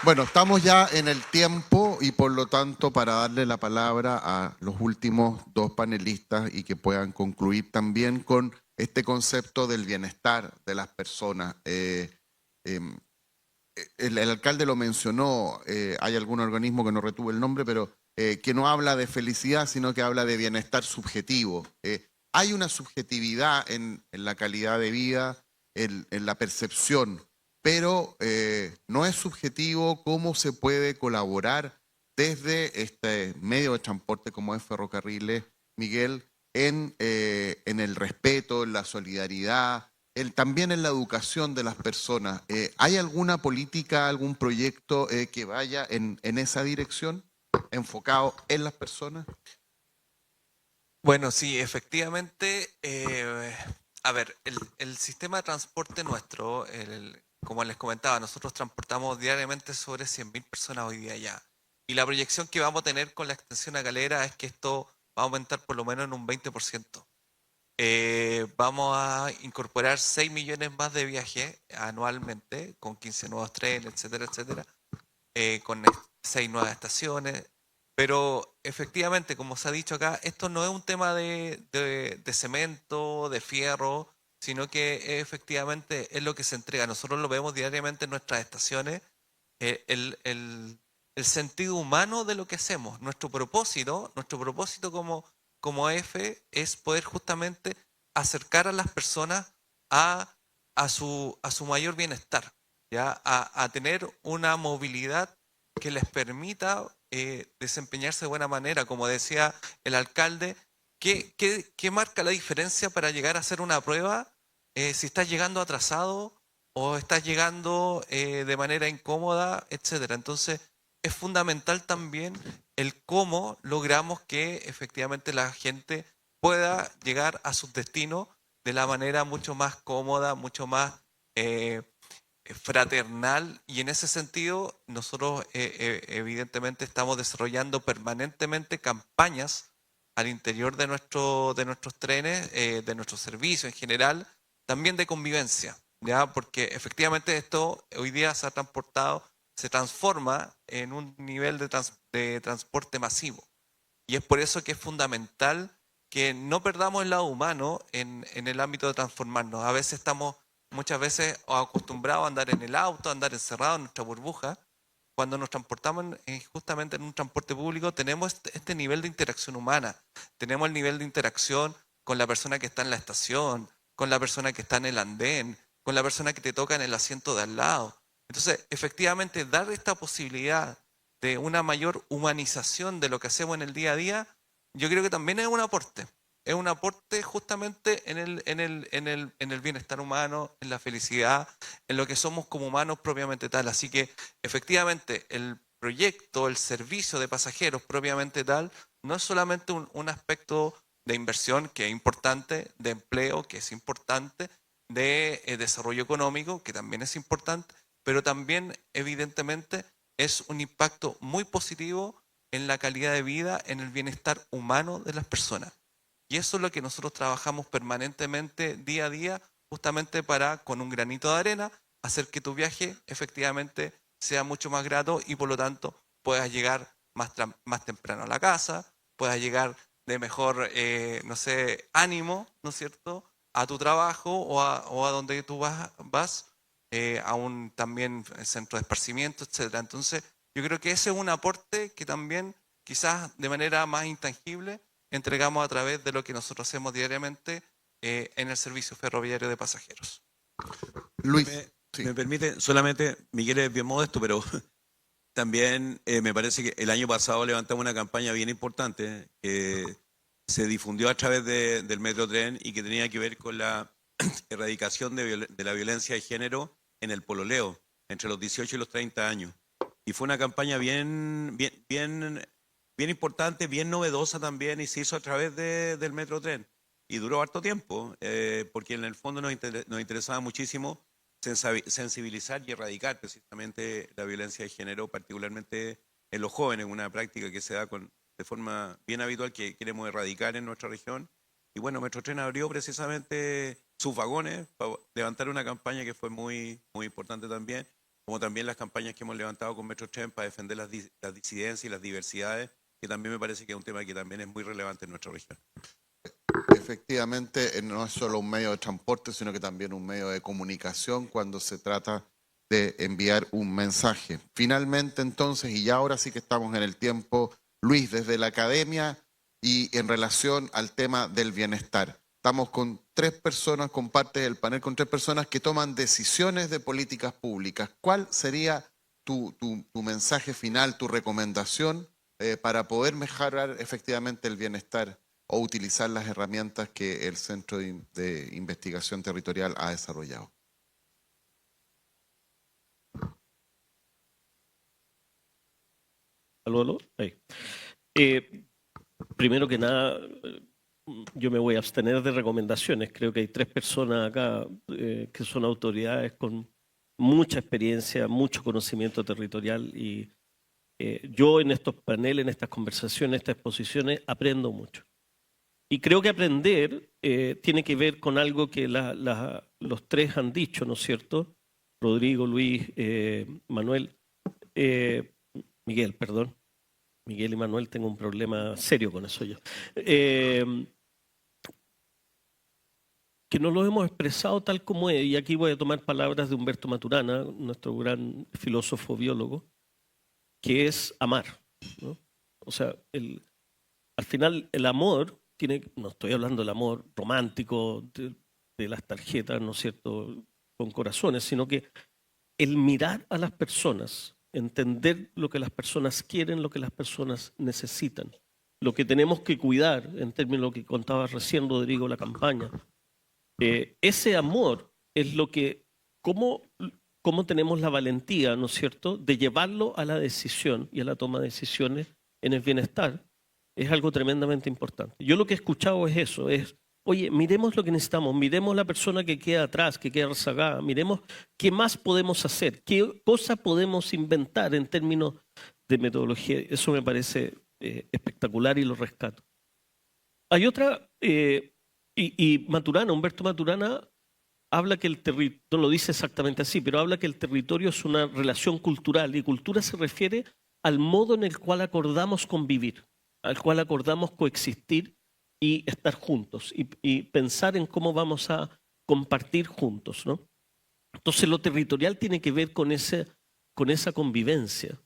Bueno, estamos ya en el tiempo y por lo tanto para darle la palabra a los últimos dos panelistas y que puedan concluir también con este concepto del bienestar de las personas. El alcalde lo mencionó, hay algún organismo que no retuvo el nombre, pero que no habla de felicidad, sino que habla de bienestar subjetivo. Hay una subjetividad en la calidad de vida, en la percepción, pero no es subjetivo cómo se puede colaborar desde este medio de transporte como es Ferrocarriles, Miguel, en el respeto, en la solidaridad, también en la educación de las personas. ¿Hay alguna política, algún proyecto que vaya en esa dirección, enfocado en las personas? Bueno, sí, efectivamente. A ver, el sistema de transporte nuestro, como les comentaba, nosotros transportamos diariamente sobre 100.000 personas hoy día ya. Y la proyección que vamos a tener con la extensión a Calera es que esto va a aumentar por lo menos en un 20%. Vamos a incorporar 6 millones más de viajes anualmente, con 15 nuevos trenes, etcétera, etcétera, con 6 nuevas estaciones. Pero efectivamente, como se ha dicho acá, esto no es un tema de cemento, de fierro, sino que efectivamente es lo que se entrega. Nosotros lo vemos diariamente en nuestras estaciones, el sentido humano de lo que hacemos. Nuestro propósito como EFE es poder justamente acercar a las personas a su mayor bienestar, ¿ya? A tener una movilidad que les permita desempeñarse de buena manera. Como decía el alcalde, ¿qué marca la diferencia para llegar a hacer una prueba si estás llegando atrasado o estás llegando de manera incómoda, etcétera? Entonces, es fundamental también el cómo logramos que efectivamente la gente pueda llegar a sus destinos de la manera mucho más cómoda, mucho más fraternal, y en ese sentido nosotros evidentemente estamos desarrollando permanentemente campañas al interior de nuestros trenes, de nuestro servicio en general, también de convivencia, ¿ya? Porque efectivamente esto hoy día se transforma en un nivel de transporte masivo. Y es por eso que es fundamental que no perdamos el lado humano en el ámbito de transformarnos. A veces estamos muchas veces acostumbrados a andar en el auto, a andar encerrados en nuestra burbuja. Cuando nos transportamos justamente en un transporte público, tenemos este nivel de interacción humana. Tenemos el nivel de interacción con la persona que está en la estación, con la persona que está en el andén, con la persona que te toca en el asiento de al lado. Entonces, efectivamente, dar esta posibilidad de una mayor humanización de lo que hacemos en el día a día, yo creo que también es un aporte. Es un aporte justamente en el bienestar humano, en la felicidad, en lo que somos como humanos propiamente tal. Así que efectivamente el proyecto, el servicio de pasajeros propiamente tal, no es solamente un aspecto de inversión que es importante, de empleo que es importante, de desarrollo económico que también es importante, pero también evidentemente es un impacto muy positivo en la calidad de vida, en el bienestar humano de las personas. Y eso es lo que nosotros trabajamos permanentemente, día a día, justamente para, con un granito de arena, hacer que tu viaje efectivamente sea mucho más grato y por lo tanto puedas llegar más temprano a la casa, puedas llegar de mejor, no sé, ánimo, ¿no es cierto?, a tu trabajo o a donde tú vas a un también centro de esparcimiento, etcétera. Entonces, yo creo que ese es un aporte que también, quizás de manera más intangible, entregamos a través de lo que nosotros hacemos diariamente en el servicio ferroviario de pasajeros. Luis, Me permite, solamente, Miguel es bien modesto, pero también me parece que el año pasado levantamos una campaña bien importante que se difundió a través del Metrotren y que tenía que ver con la erradicación de la violencia de género en el pololeo, entre los 18 y los 30 años. Y fue una campaña bien importante, bien novedosa también, y se hizo a través del Metrotren. Y duró harto tiempo, porque en el fondo nos interesaba muchísimo sensibilizar y erradicar precisamente la violencia de género, particularmente en los jóvenes, una práctica que se da de forma bien habitual que queremos erradicar en nuestra región. Y bueno, Metrotren abrió precisamente sus vagones para levantar una campaña que fue muy, muy importante también, como también las campañas que hemos levantado con Metrotren para defender las disidencias y las diversidades, que también me parece que es un tema que también es muy relevante en nuestra región. efectivamente, no es solo un medio de transporte, sino que también un medio de comunicación cuando se trata de enviar un mensaje. Finalmente, entonces, y ya ahora sí que estamos en el tiempo, Luis, desde la academia y en relación al tema del bienestar. Estamos con 3 personas, con parte del panel, con 3 personas que toman decisiones de políticas públicas. ¿Cuál sería tu mensaje final, tu recomendación para poder mejorar efectivamente el bienestar o utilizar las herramientas que el Centro de Investigación Territorial ha desarrollado? ¿Aló? Ahí. Primero que nada, yo me voy a abstener de recomendaciones. Creo que hay 3 personas acá que son autoridades con mucha experiencia, mucho conocimiento territorial y yo en estos paneles, en estas conversaciones, en estas exposiciones, aprendo mucho. Y creo que aprender tiene que ver con algo que los 3 han dicho, ¿no es cierto? Rodrigo, Luis, Manuel, Miguel, perdón. Miguel y Manuel, tengo un problema serio con eso yo. Que no lo hemos expresado tal como es, y aquí voy a tomar palabras de Humberto Maturana, nuestro gran filósofo biólogo, que es amar, ¿no? O sea, al final el amor no estoy hablando del amor romántico de las tarjetas, ¿no es cierto?, con corazones, sino que el mirar a las personas, entender lo que las personas quieren, lo que las personas necesitan, lo que tenemos que cuidar, en términos de lo que contaba recién Rodrigo, la campaña. Ese amor es lo que, cómo cómo tenemos la valentía, ¿no es cierto?, de llevarlo a la decisión y a la toma de decisiones en el bienestar, es algo tremendamente importante. Yo lo que he escuchado es eso, es, oye, miremos lo que necesitamos, miremos la persona que queda atrás, que queda rezagada, miremos qué más podemos hacer, qué cosa podemos inventar en términos de metodología. Eso me parece espectacular y lo rescato. Hay otra, y Maturana, Humberto Maturana, habla que el territorio, no lo dice exactamente así, pero habla que el territorio es una relación cultural, y cultura se refiere al modo en el cual acordamos convivir, al cual acordamos coexistir y estar juntos, y pensar en cómo vamos a compartir juntos, ¿no? Entonces lo territorial tiene que ver con esa convivencia,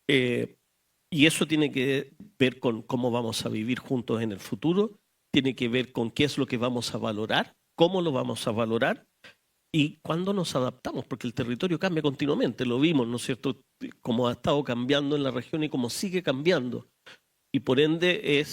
y eso tiene que ver con cómo vamos a vivir juntos en el futuro, tiene que ver con qué es lo que vamos a valorar, cómo lo vamos a valorar y cuándo nos adaptamos, porque el territorio cambia continuamente, lo vimos, ¿no es cierto?, cómo ha estado cambiando en la región y cómo sigue cambiando. Y por ende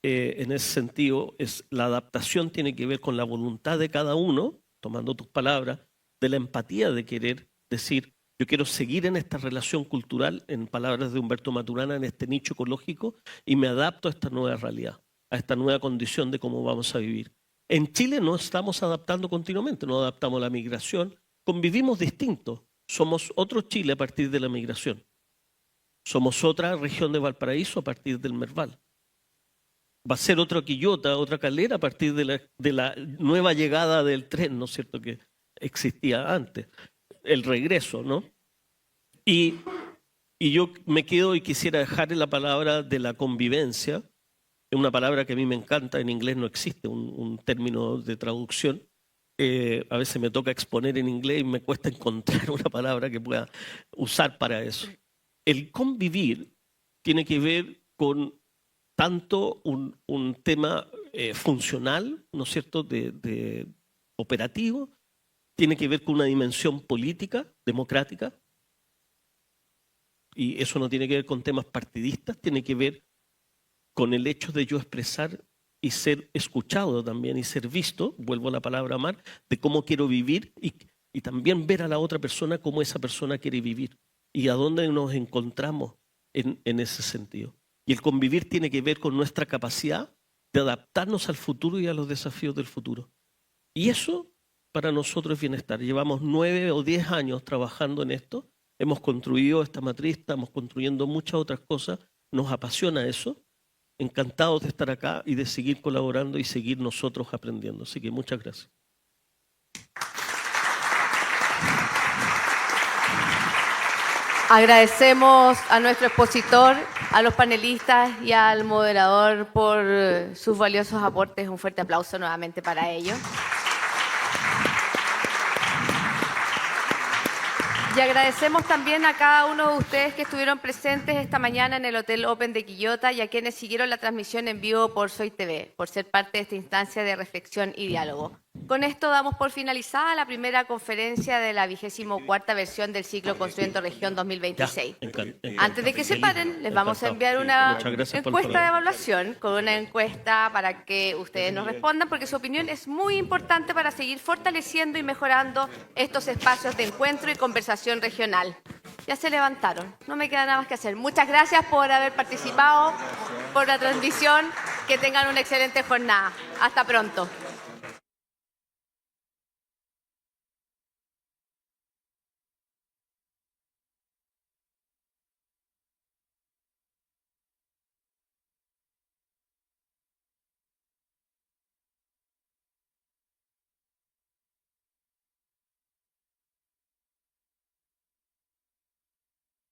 en ese sentido, la adaptación tiene que ver con la voluntad de cada uno, tomando tus palabras, de la empatía de querer decir, yo quiero seguir en esta relación cultural, en palabras de Humberto Maturana, en este nicho ecológico, y me adapto a esta nueva realidad, a esta nueva condición de cómo vamos a vivir. En Chile no estamos adaptando continuamente, nos adaptamos a la migración, convivimos distintos, somos otro Chile a partir de la migración, somos otra región de Valparaíso a partir del Merval. Va a ser otra Quillota, otra Calera a partir de la nueva llegada del tren, ¿no es cierto?, que existía antes, el regreso, ¿no? Y yo me quedo y quisiera dejar la palabra de la convivencia, una palabra que a mí me encanta, en inglés no existe un término de traducción. A veces me toca exponer en inglés y me cuesta encontrar una palabra que pueda usar para eso. El convivir tiene que ver con tanto un tema funcional, ¿no es cierto?, de operativo, tiene que ver con una dimensión política, democrática, y eso no tiene que ver con temas partidistas, tiene que ver con el hecho de yo expresar y ser escuchado también y ser visto, vuelvo a la palabra amar, de cómo quiero vivir y también ver a la otra persona cómo esa persona quiere vivir y a dónde nos encontramos en ese sentido. Y el convivir tiene que ver con nuestra capacidad de adaptarnos al futuro y a los desafíos del futuro. Y eso para nosotros es bienestar. Llevamos 9 o 10 años trabajando en esto, hemos construido esta matriz, estamos construyendo muchas otras cosas, nos apasiona eso. Encantados de estar acá y de seguir colaborando y seguir nosotros aprendiendo. Así que muchas gracias. Agradecemos a nuestro expositor, a los panelistas y al moderador por sus valiosos aportes. Un fuerte aplauso nuevamente para ellos. Y agradecemos también a cada uno de ustedes que estuvieron presentes esta mañana en el Hotel Open de Quillota y a quienes siguieron la transmisión en vivo por Soy TV, por ser parte de esta instancia de reflexión y diálogo. Con esto damos por finalizada la primera conferencia de la 24ª versión del ciclo Construyendo Región 2026. Antes de que se paren, les vamos a enviar una encuesta de evaluación, con una encuesta para que ustedes nos respondan, porque su opinión es muy importante para seguir fortaleciendo y mejorando estos espacios de encuentro y conversación regional. Ya se levantaron, no me queda nada más que hacer. Muchas gracias por haber participado, por la transmisión. Que tengan una excelente jornada. Hasta pronto.